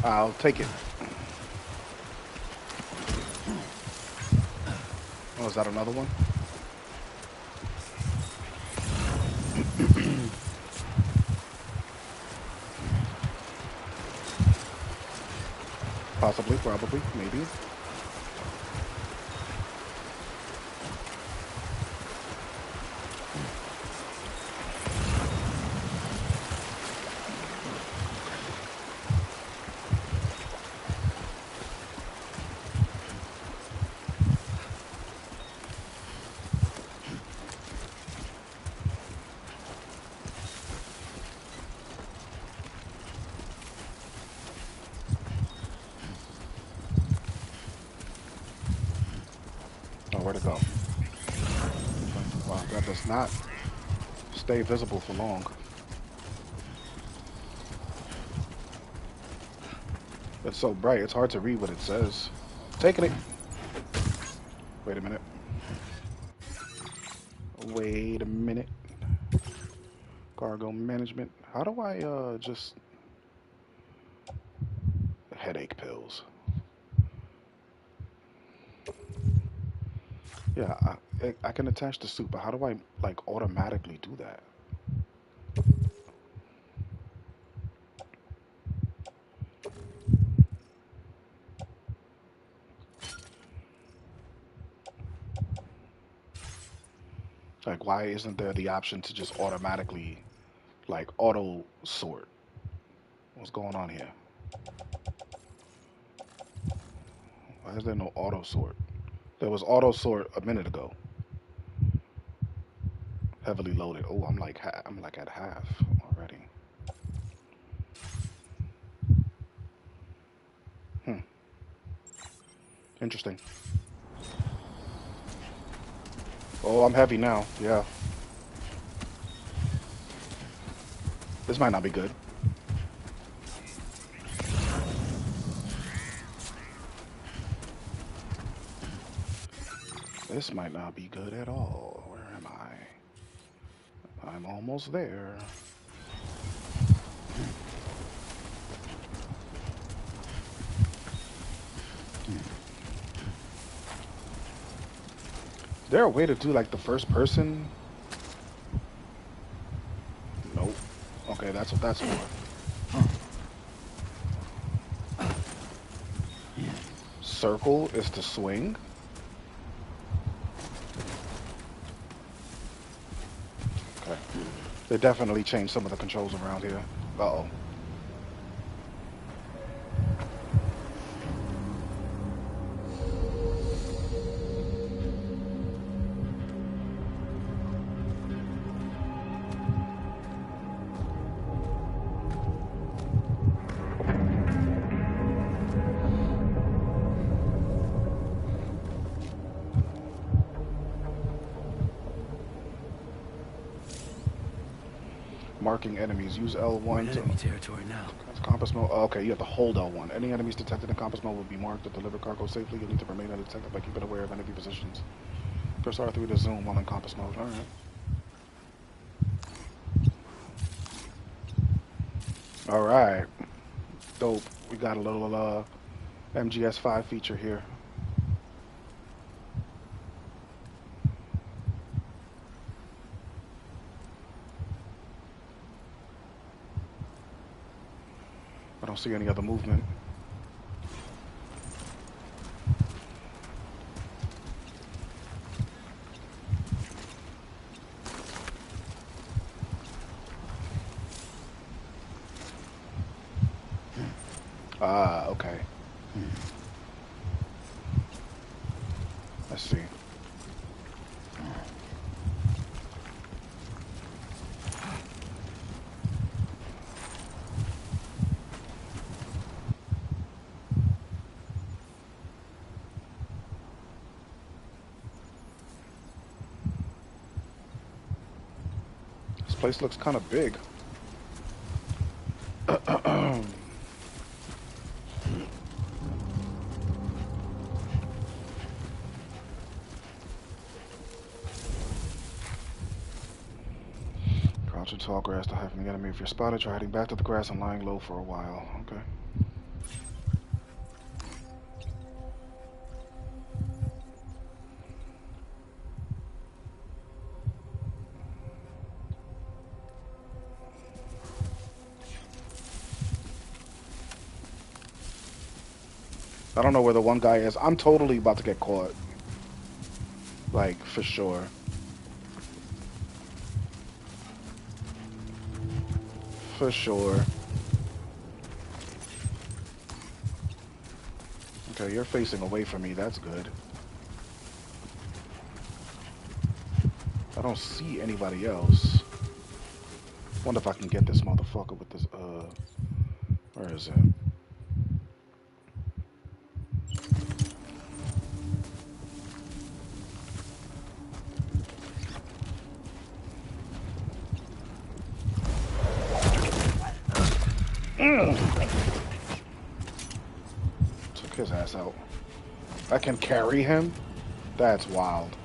I'll take it. Oh, is that another one? Possibly, probably, maybe. Oh, where'd it go? Wow, that does not stay visible for long. It's so bright, it's hard to read what it says. Taking it. Wait a minute. Wait a minute. Cargo management. How do I just headache pills? Yeah, I can attach the suit, but how do I like automatically do that? Like, why isn't there the option to just automatically like auto sort? What's going on here? Why is there no auto sort? There was auto sort a minute ago. Heavily loaded. Oh, I'm like at half already. Hmm. Interesting. Oh, I'm heavy now. Yeah. This might not be good. This might not be good at all. Where am I? I'm almost there. Is there a way to do like the first person? Nope. Okay, that's what that's for. Circle is to swing. Okay. They definitely changed some of the controls around here. Uh-oh. Marking enemies. Use We're in L1 to... enemy territory now. Compass mode. Oh, okay, you have to hold L1. Any enemies detected in compass mode will be marked to deliver cargo safely. You'll need to remain undetected by keeping aware of enemy positions. Press R3 to zoom while in compass mode. Alright. Alright. Dope. We got a little MGS5 feature here. I don't see any other movement. Ah, okay. Let's see. Place looks kind of big. Crouch in tall grass to hide from the enemy. If you're spotted, try heading back to the grass and lying low for a while. Okay. I don't know where the one guy is. I'm totally about to get caught. Like, for sure. For sure. Okay, you're facing away from me. That's good. I don't see anybody else. Wonder if I can get this motherfucker with this, where is it? Took his ass out. I can carry him? That's wild.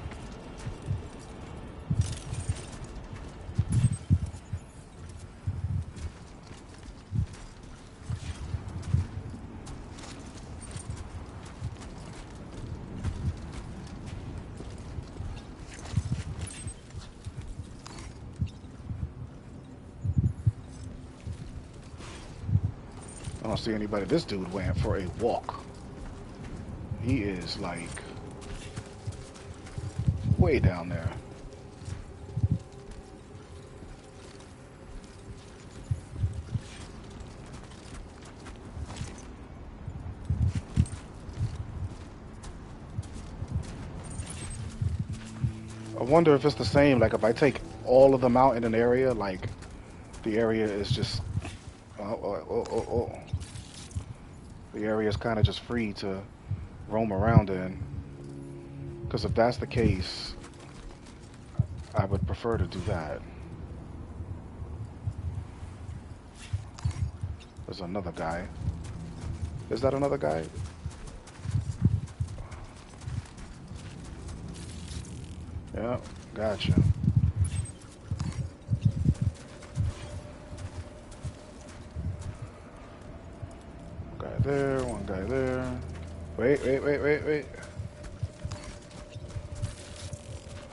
I don't see anybody. This dude went for a walk. He is like way down there. I wonder if it's the same. Like if I take all of them out in an area, like the area is just the area is kind of just free to roam around in. Because if that's the case, I would prefer to do that. There's another guy. Is that another guy? Yeah, gotcha. One guy there, one guy there. Wait.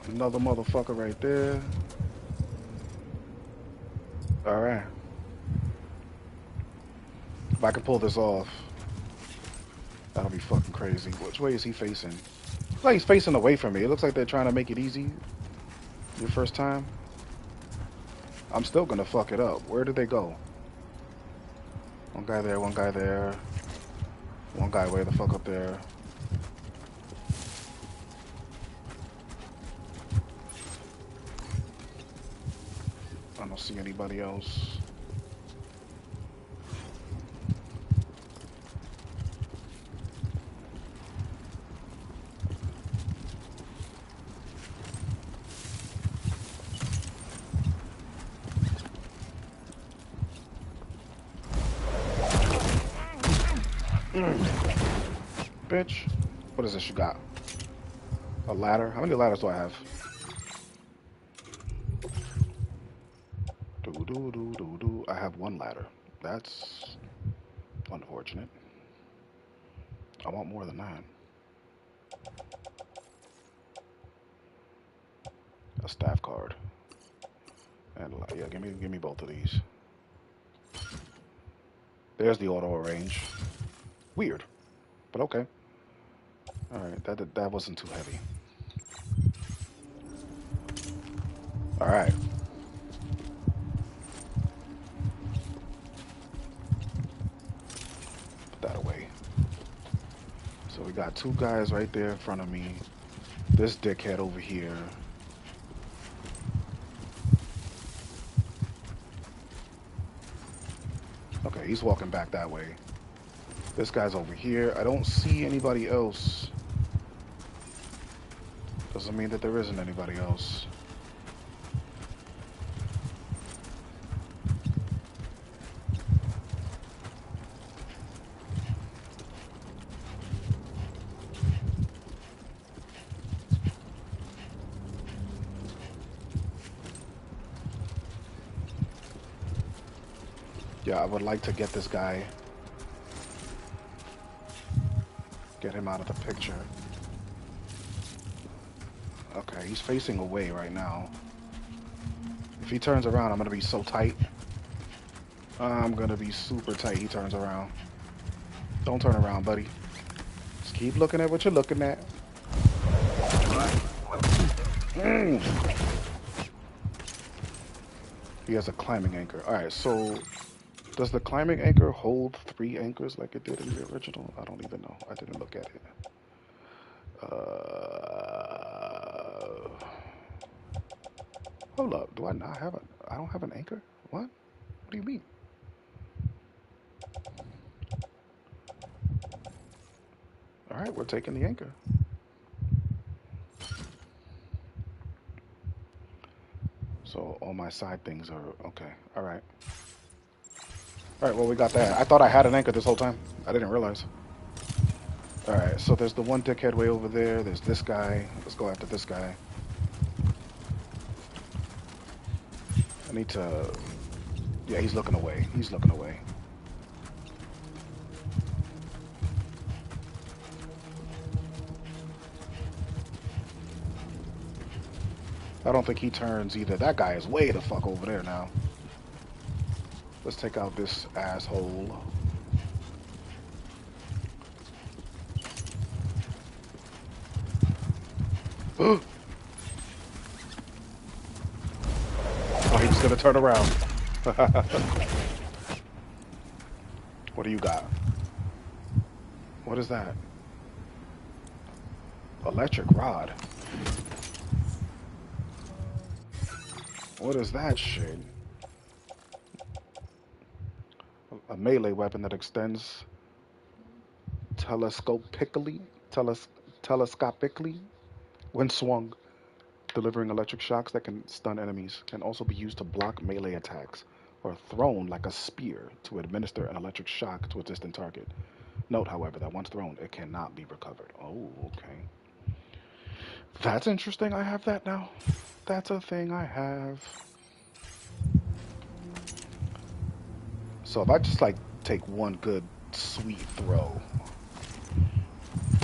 Another motherfucker right there. Alright. If I can pull this off, that'll be fucking crazy. Which way is he facing? Looks like he's facing away from me. It looks like they're trying to make it easy. Your first time. I'm still gonna fuck it up. Where did they go? One guy there, one guy there. One guy way the fuck up there. I don't see anybody else. Bitch. What is this you got? A ladder? How many ladders do I have? I have one ladder. That's unfortunate. I want more than that. A staff card. And yeah, give me both of these. There's the auto arrange. Weird, but okay. All right, that wasn't too heavy. All right. Put that away. So we got two guys right there in front of me. This dickhead over here. Okay, he's walking back that way. This guy's over here. I don't see anybody else. Doesn't mean that there isn't anybody else. Yeah, I would like to get this guy, get him out of the picture. Okay, he's facing away right now. If he turns around, I'm gonna be so tight. I'm gonna be super tight. He turns around. Don't turn around, buddy. Just keep looking at what you're looking at. Mm. He has a climbing anchor. Alright, so does the climbing anchor hold 3 anchors like it did in the original? I don't even know. I didn't look at it. Hold up. Do I not have I don't have an anchor? What? What do you mean? Alright, we're taking the anchor. So all my side things are okay. Alright. Alright, well we got that. I thought I had an anchor this whole time. I didn't realize. Alright, so there's the one dickhead way over there. There's this guy. Let's go after this guy. I need to... Yeah, he's looking away. He's looking away. I don't think he turns either. That guy is way the fuck over there now. Let's take out this asshole. Oh, he's gonna turn around. What do you got? What is that? Electric rod. What is that shit? A melee weapon that extends telescopically, telescopically when swung, delivering electric shocks that can stun enemies. Can also be used to block melee attacks or thrown like a spear to administer an electric shock to a distant target. Note, however, that once thrown, it cannot be recovered. Oh, okay. That's interesting. I have that now. That's a thing I have. So if I just like take one good sweet throw,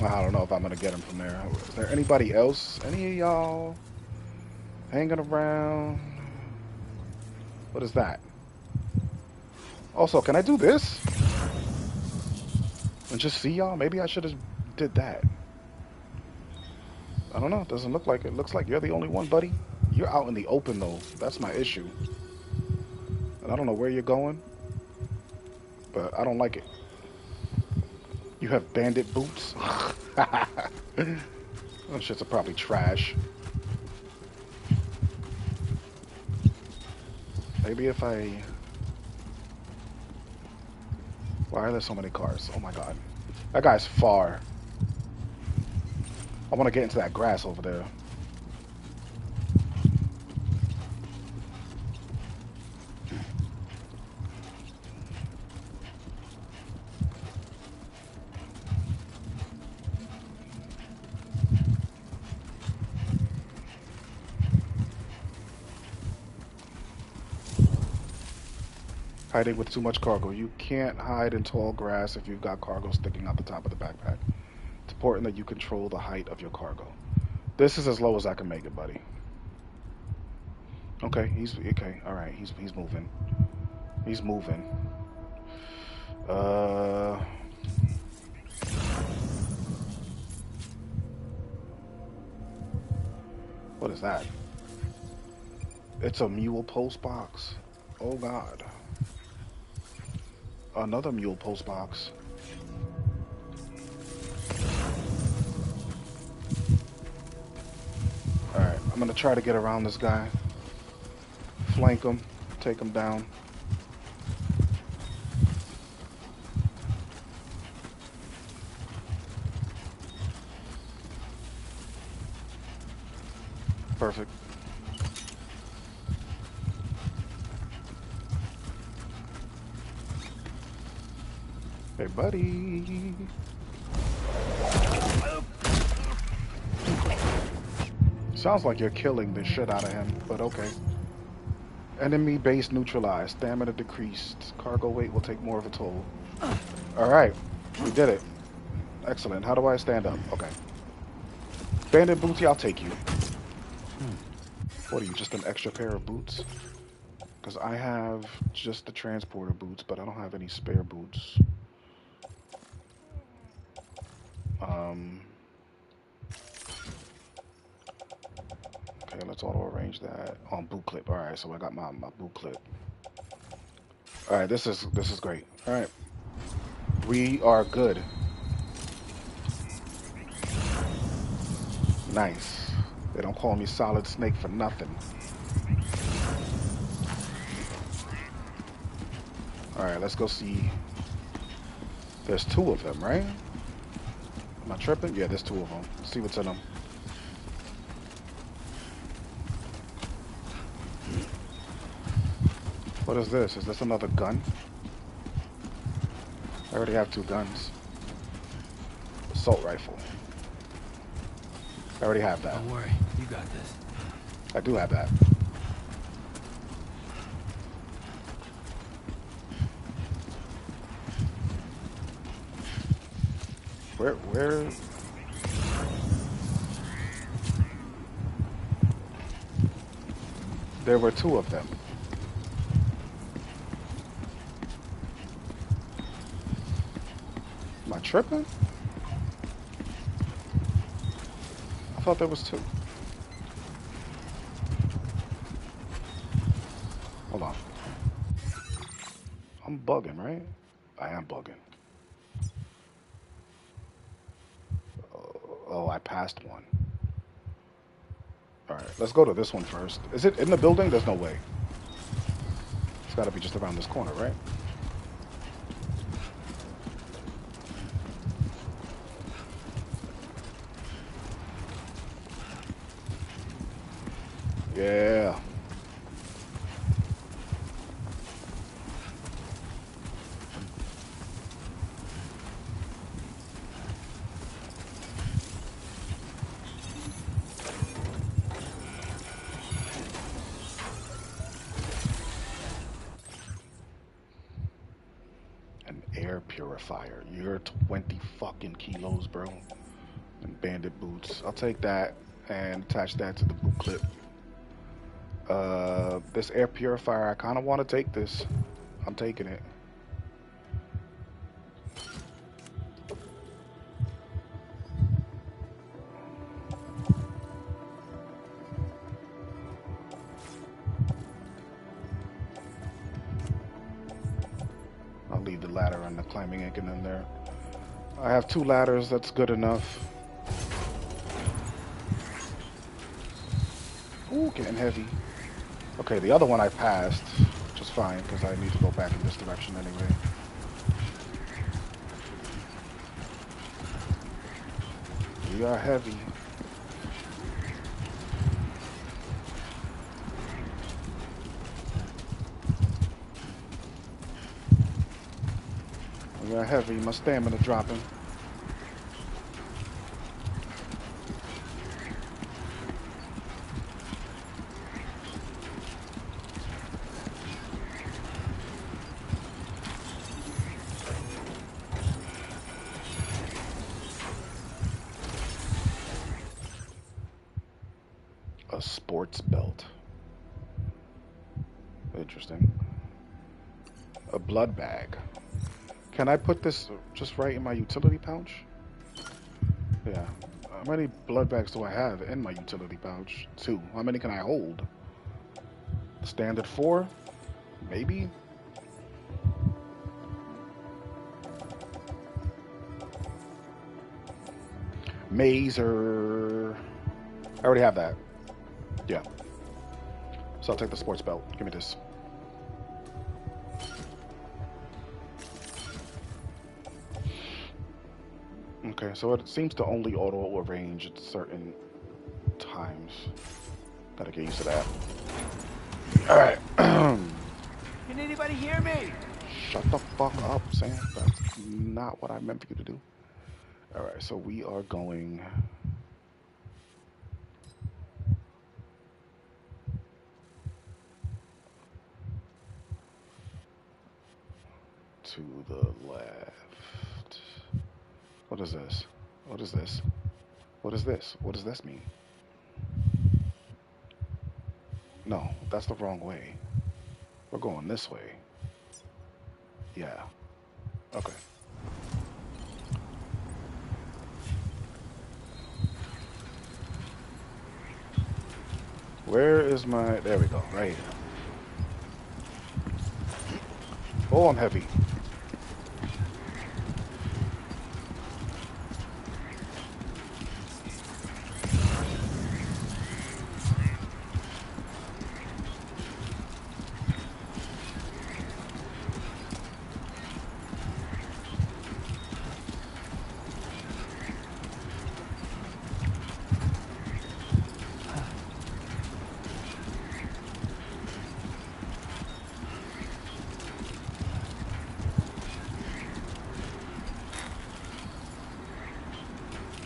I don't know if I'm gonna get him from there. Is there anybody else? Any of y'all hanging around? What is that? Also, can I do this? And just see y'all? Maybe I should have did that. I don't know. It doesn't look like it. Looks like you're the only one, buddy. You're out in the open, though. That's my issue. And I don't know where you're going, but I don't like it. You have bandit boots? Those shits are probably trash. Maybe if I... Why are there so many cars? Oh my god. That guy's far. I want to get into that grass over there. Hiding with too much cargo. You can't hide in tall grass if you've got cargo sticking out the top of the backpack. It's important that you control the height of your cargo. This is as low as I can make it, buddy. Okay, he's okay. All right, he's moving. He's moving. What is that? It's a mule post box. Oh god. Another mule post box. Alright, I'm gonna try to get around this guy. Flank him. Take him down. Perfect. Hey, buddy. Sounds like you're killing the shit out of him, but okay. Enemy base neutralized. Stamina decreased. Cargo weight will take more of a toll. All right, we did it. Excellent. How do I stand up? Okay. Bandit booty, I'll take you. What are you, just an extra pair of boots? Because I have just the transporter boots, but I don't have any spare boots. Um, okay, let's auto arrange that on boot clip. All right, so I got my boot clip. All right, this is great. All right, we are good. Nice. They don't call me Solid Snake for nothing. All right, let's go see. There's two of them, right? Am I tripping? Yeah, there's two of them. Let's see what's in them. What is this? Is this another gun? I already have two guns. Assault rifle. I already have that. Don't worry, you got this. I do have that. Where? There were two of them. Am I tripping? I thought there was two. Hold on. I'm bugging, right? I am bugging. Oh, I passed one. All right, let's go to this one first. Is it in the building? There's no way. It's got to be just around this corner, right? Yeah. An air purifier. You're 20 fucking kilos, bro. And bandit boots. I'll take that and attach that to the boot clip. This air purifier, I kind of want to take this. I'm taking it. I'll leave the ladder and the climbing icon in there. I have two ladders, that's good enough. Ooh, getting heavy. Okay, the other one I passed, which is fine, because I need to go back in this direction anyway. We are heavy. We are heavy, my stamina dropping. A sports belt. Interesting. A blood bag. Can I put this just right in my utility pouch? Yeah. How many blood bags do I have in my utility pouch? Two. How many can I hold? Standard four? Maybe? Mazer. I already have that. Yeah. So I'll take the sports belt. Give me this. Okay, so it seems to only auto arrange at certain times. Gotta get used to that. Alright. Can anybody hear me? Shut the fuck up, Sam. That's not what I meant for you to do. Alright, so we are going. to the left. What is this? What is this? What is this? What does this mean? No, that's the wrong way. We're going this way. Yeah. Okay. Where is my... There we go. Right here. Oh, I'm heavy.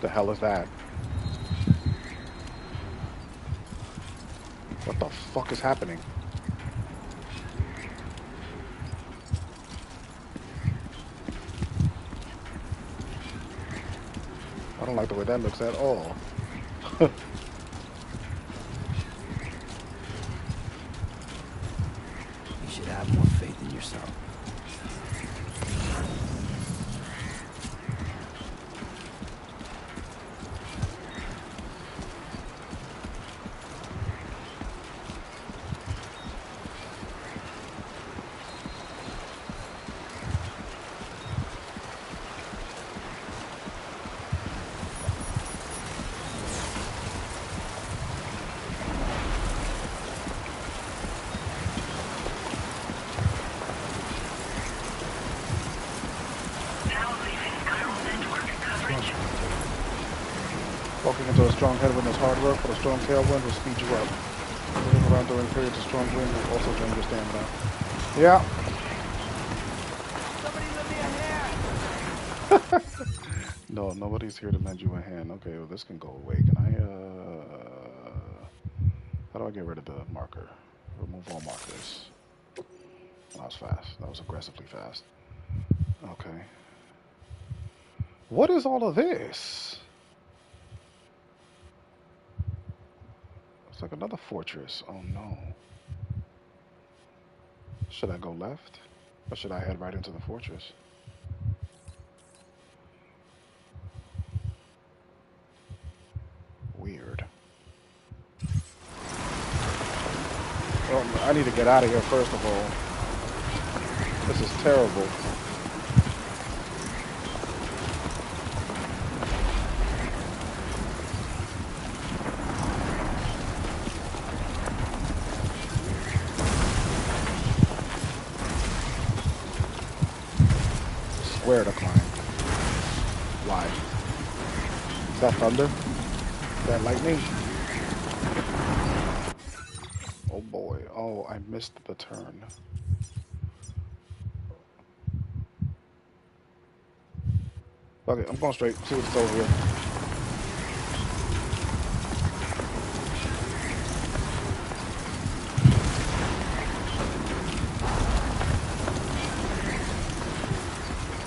The hell is that? What the fuck is happening? I don't like the way that looks at all. You should have more faith in yourself. Walking into a strong headwind is hard work, but a strong tailwind will speed you up. Moving around during periods of strong wind will also drain your stamina. Yeah. Somebody lend me a hand! No, nobody's here to lend you a hand. Okay, well, this can go away. Can I, how do I get rid of the marker? Remove all markers. That was fast. That was aggressively fast. Okay. What is all of this? It's like another fortress. Oh no. Should I go left? Or should I head right into the fortress? Weird. Well, I need to get out of here first of all. This is terrible. Square to climb. Why? Is that thunder? Is that lightning? Oh boy. Oh, I missed the turn. Okay, I'm going straight. See what's over here.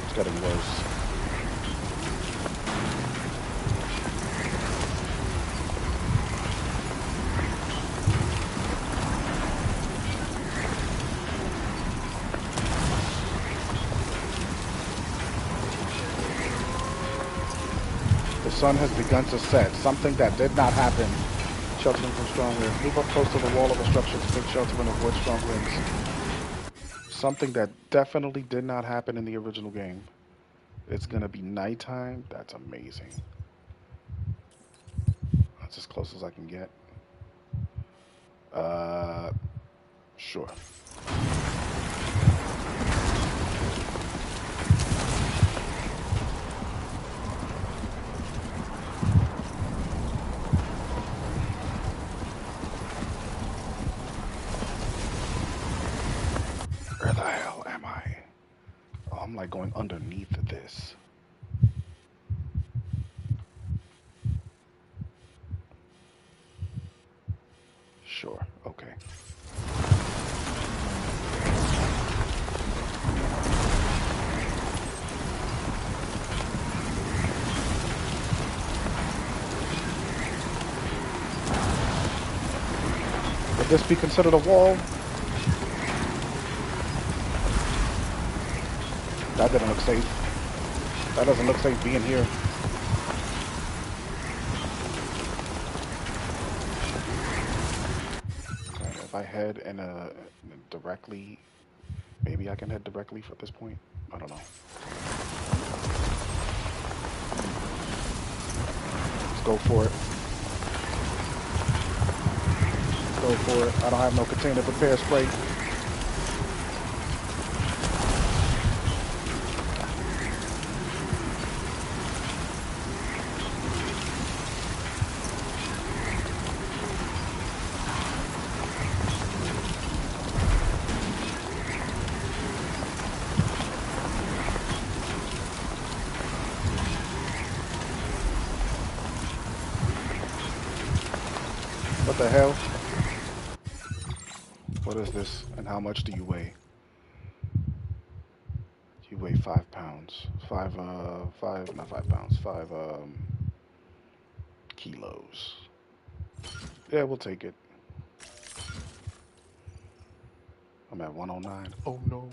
It's getting worse. The sun has begun to set, something that did not happen. Sheltering from strong winds. Move up close to the wall of the structure to take shelter and avoid strong winds. Something that definitely did not happen in the original game. It's gonna be nighttime. That's amazing. That's as close as I can get. Sure. Where the hell am I? Oh, I'm like going underneath this. Sure, okay. Would this be considered a wall? That didn't look safe. That doesn't look safe being here. Okay, if I head in a directly, maybe I can head directly at this point. I don't know. Let's go for it. Go for it. I don't have no container prepare spray. What the hell? What is this? And how much do you weigh? You weigh 5 pounds. Not 5 pounds. 5 kilos. Yeah, we'll take it. I'm at 109. Oh no.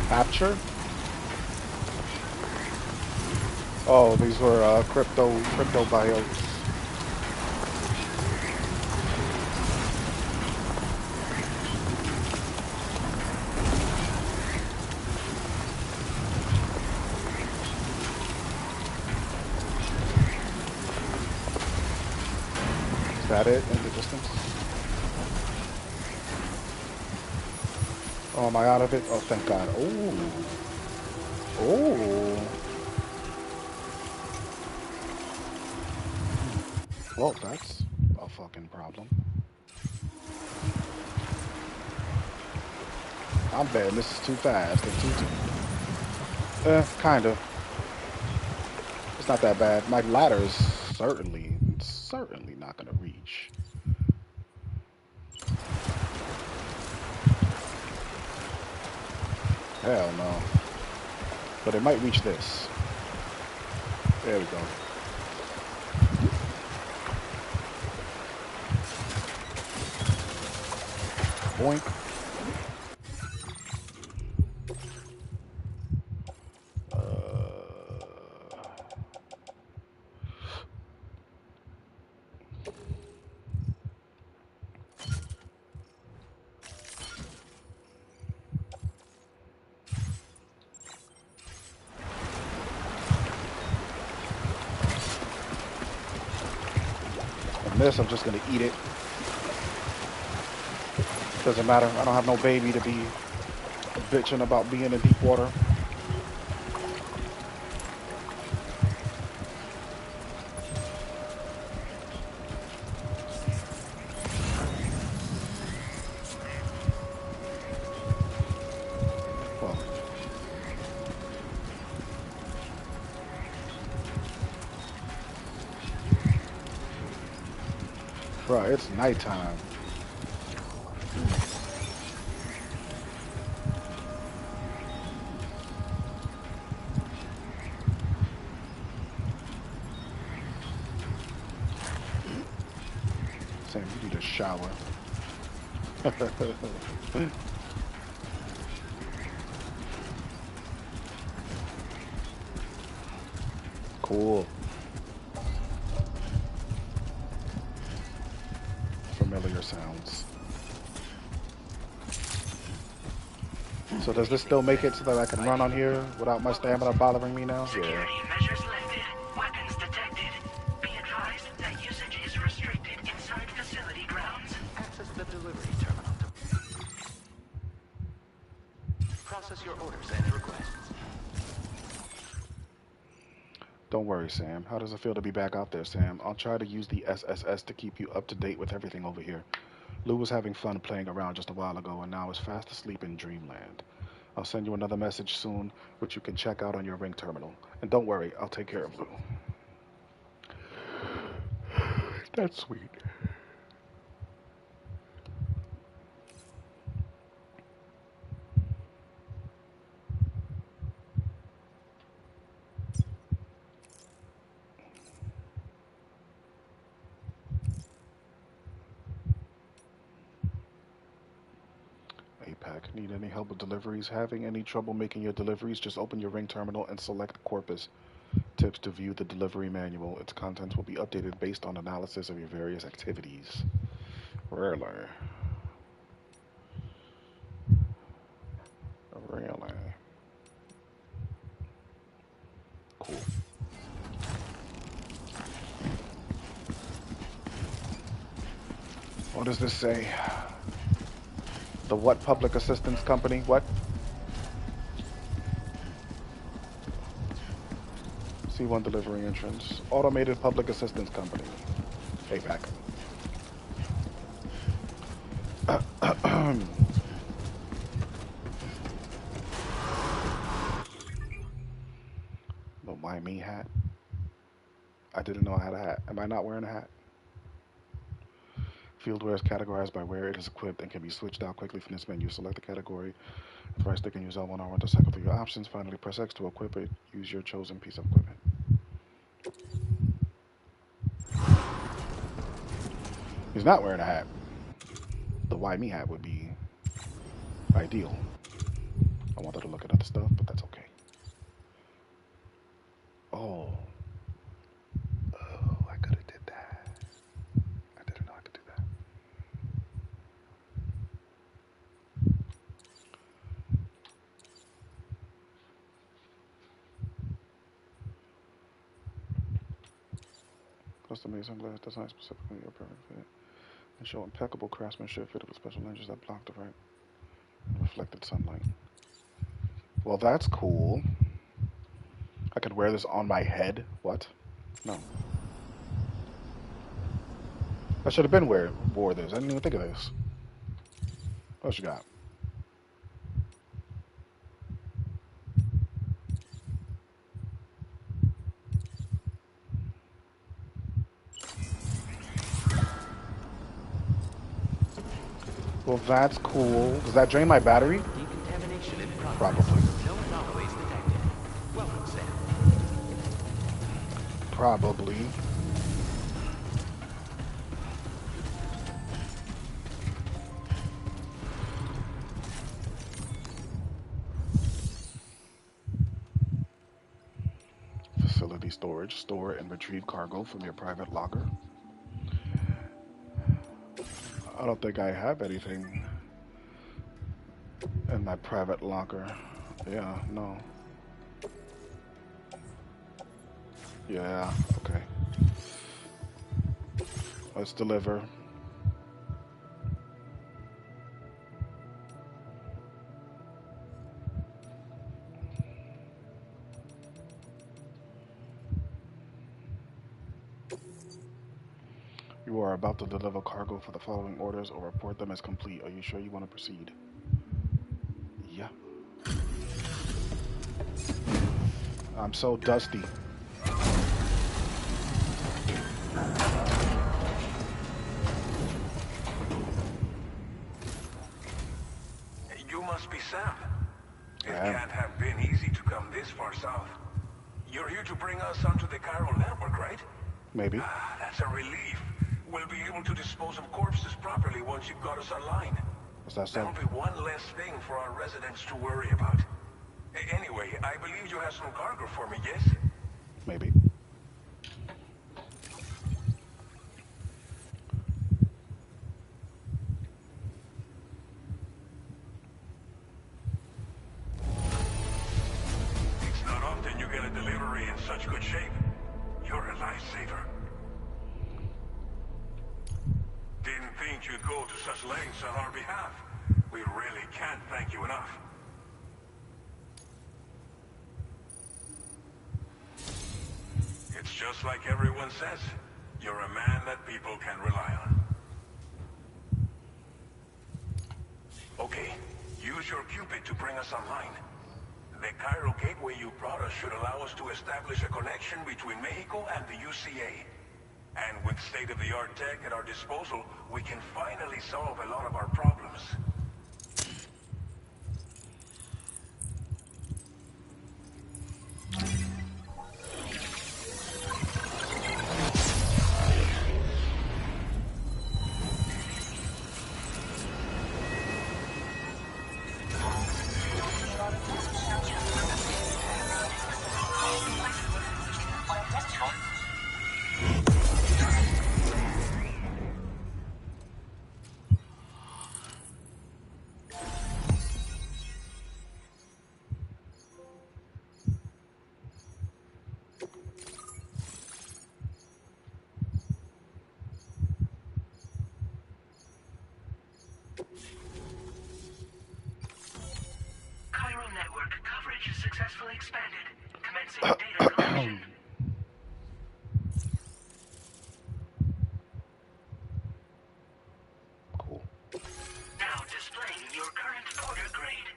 Capture? Oh, these were crypto biotes. Is that it in the distance? Oh, am I out of it? Oh, thank God. Oh. Oh. Well, that's a fucking problem. I'm betting this is too fast and kind of. It's not that bad. My ladder is certainly not gonna reach. Hell no. But it might reach this. There we go. Boink. This, I'm just gonna eat it. Doesn't matter. I don't have no baby to be bitching about being in deep water. Well, bro, it's nighttime. Sam, you need a shower. Cool. Familiar sounds. So does this still make it so that I can run on here without my stamina bothering me now? Security measures lifted. Weapons detected. Be advised that usage is restricted inside Don't worry, Sam. How does it feel to be back out there, Sam? I'll try to use the SSS to keep you up to date with everything over here. Lou was having fun playing around just a while ago and now is fast asleep in dreamland. I'll send you another message soon, which you can check out on your ring terminal. And don't worry, I'll take care of Lou. That's sweet. APAC, need any help with deliveries? Having any trouble making your deliveries? Just open your ring terminal and select Corpus. Tips to view the delivery manual. Its contents will be updated based on analysis of your various activities. Really? Really? Cool. What does this say? The what public assistance company? What? C1 delivering entrance. Automated public assistance company. APAC. The why me hat? I didn't know I had a hat. Am I not wearing a hat? Field wear is categorized by where it is equipped and can be switched out quickly from this menu. Select the category. With right stick and use L1 or 1 to cycle through your options. Finally, press X to equip it. Use your chosen piece of equipment. He's not wearing a hat. The why me hat would be ideal. I wanted to look at other stuff, but that's okay. Oh. Oh, I could have did that. I didn't know I could do that. Custom-made sunglasses designed specifically your perfect fit and show impeccable craftsmanship fitted with special lenses that block the right and reflected sunlight. Well, that's cool. I could wear this on my head. What? No. I should have been wore this. I didn't even think of this. What else you got? Well, that's cool. Does that drain my battery? Decontamination in progress. Probably. No anomalies detected. Welcome, Sam. Probably. Facility storage. Store and retrieve cargo from your private locker. I don't think I have anything in my private locker. Yeah, no. Yeah, okay. Let's deliver. You are about to deliver cargo for the following orders or report them as complete. Are you sure you want to proceed? Yeah. I'm so dusty. You must be Sam. It I am. can't have been easy to come this far south. You're here to bring us onto the chiral network, right? Maybe. Ah, that's a relief. We'll be able to dispose of corpses properly once you've got us online. Is that so? That'll be one less thing for our residents to worry about. Anyway, I believe you have some cargo for me, yes? Maybe. It's not often you get a delivery in such good shape. You're a lifesaver. Didn't think you'd go to such lengths on our behalf. We really can't thank you enough. It's just like everyone says. You're a man that people can rely on. Okay, use your Cupid to bring us online. The Cairo gateway you brought us should allow us to establish a connection between Mexico and the UCA. And with state-of-the-art tech at our disposal, we can finally solve a lot of our problems. Cairo network coverage successfully expanded. Commencing data collection. Cool. Now displaying your current porter grade.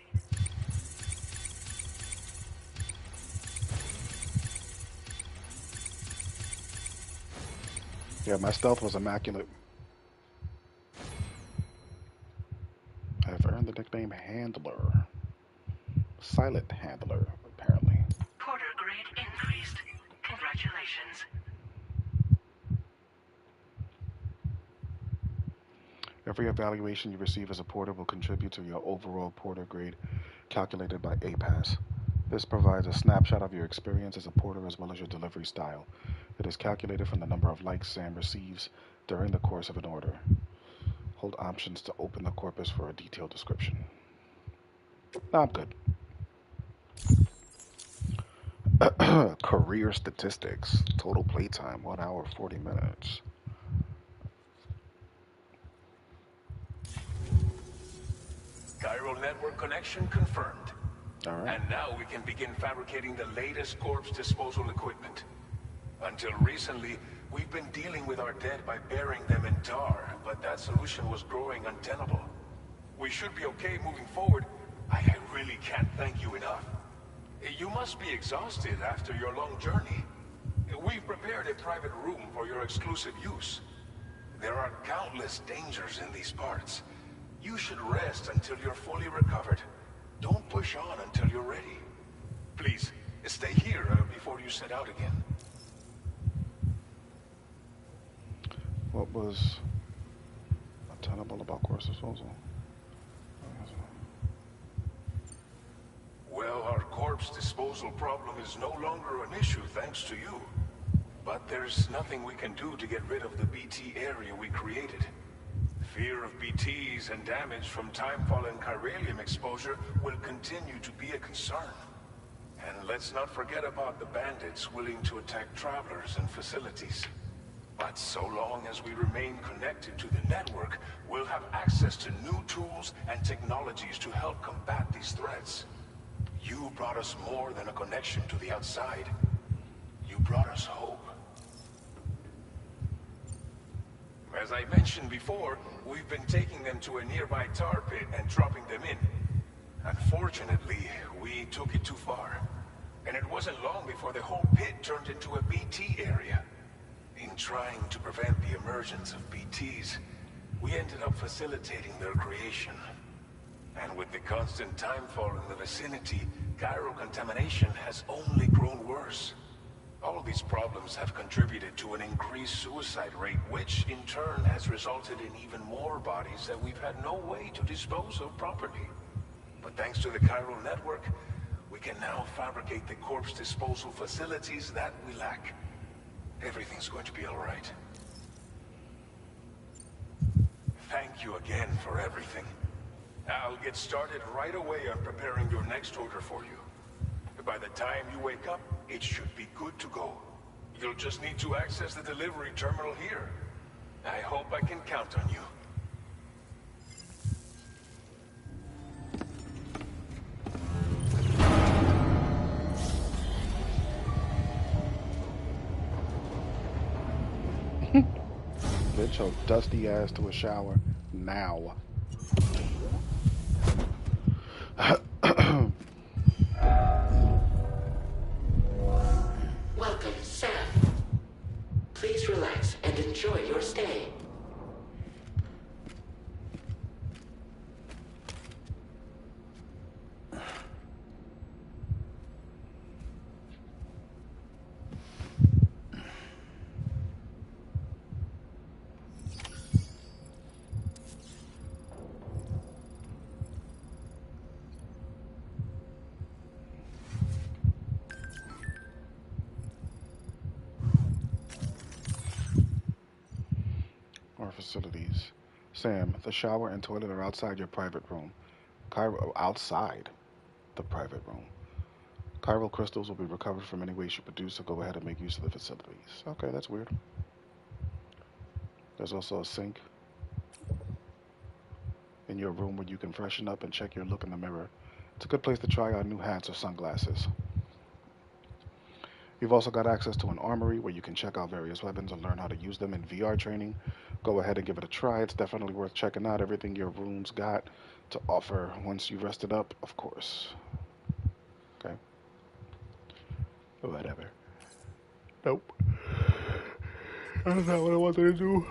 Yeah, my stealth was immaculate. I have earned the nickname Handler. Silent Handler, apparently. Porter grade increased. Congratulations. Every evaluation you receive as a porter will contribute to your overall porter grade calculated by APAS. This provides a snapshot of your experience as a porter as well as your delivery style. It is calculated from the number of likes Sam receives during the course of an order. Hold options to open the corpus for a detailed description. I'm good. Career statistics. Total playtime, 1 hour, 40 minutes. Cairo network connection confirmed. All right. And now we can begin fabricating the latest corpse disposal equipment. Until recently, we've been dealing with our dead by burying them in tar, but that solution was growing untenable. We should be okay moving forward. I really can't thank you enough. You must be exhausted after your long journey. We've prepared a private room for your exclusive use. There are countless dangers in these parts. You should rest until you're fully recovered. Don't push on until you're ready. Please, stay here before you set out again. What was untenable about corpse disposal? Well, our corpse disposal problem is no longer an issue thanks to you. But there's nothing we can do to get rid of the BT area we created. Fear of BTs and damage from timefall and chiralium exposure will continue to be a concern. And let's not forget about the bandits willing to attack travelers and facilities. But so long as we remain connected to the network, we'll have access to new tools and technologies to help combat these threats. You brought us more than a connection to the outside. You brought us hope. As I mentioned before, we've been taking them to a nearby tar pit and dropping them in. Unfortunately, we took it too far. And it wasn't long before the whole pit turned into a BT area. In trying to prevent the emergence of BTs, we ended up facilitating their creation. And with the constant timefall in the vicinity, gyro contamination has only grown worse. All these problems have contributed to an increased suicide rate, which in turn has resulted in even more bodies that we've had no way to dispose of properly. But thanks to the chiral network, we can now fabricate the corpse disposal facilities that we lack. Everything's going to be all right. Thank you again for everything. I'll get started right away on preparing your next order for you. By the time you wake up, it should be good to go. You'll just need to access the delivery terminal here. I hope I can count on you. Bitch, your dusty ass to a shower now. Welcome, Sam. Please relax and enjoy your stay. Our facilities. Sam, the shower and toilet are outside your private room. Chiral outside the private room. Chiral crystals will be recovered from any waste you produce, so go ahead and make use of the facilities. Okay, that's weird. There's also a sink in your room where you can freshen up and check your look in the mirror. It's a good place to try on new hats or sunglasses. You've also got access to an armory where you can check out various weapons and learn how to use them in VR training. Go ahead and give it a try. It's definitely worth checking out everything your room's got to offer once you've rested up, of course. Okay? Whatever. Nope. That's not what I wanted to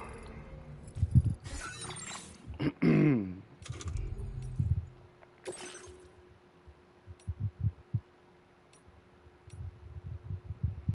do.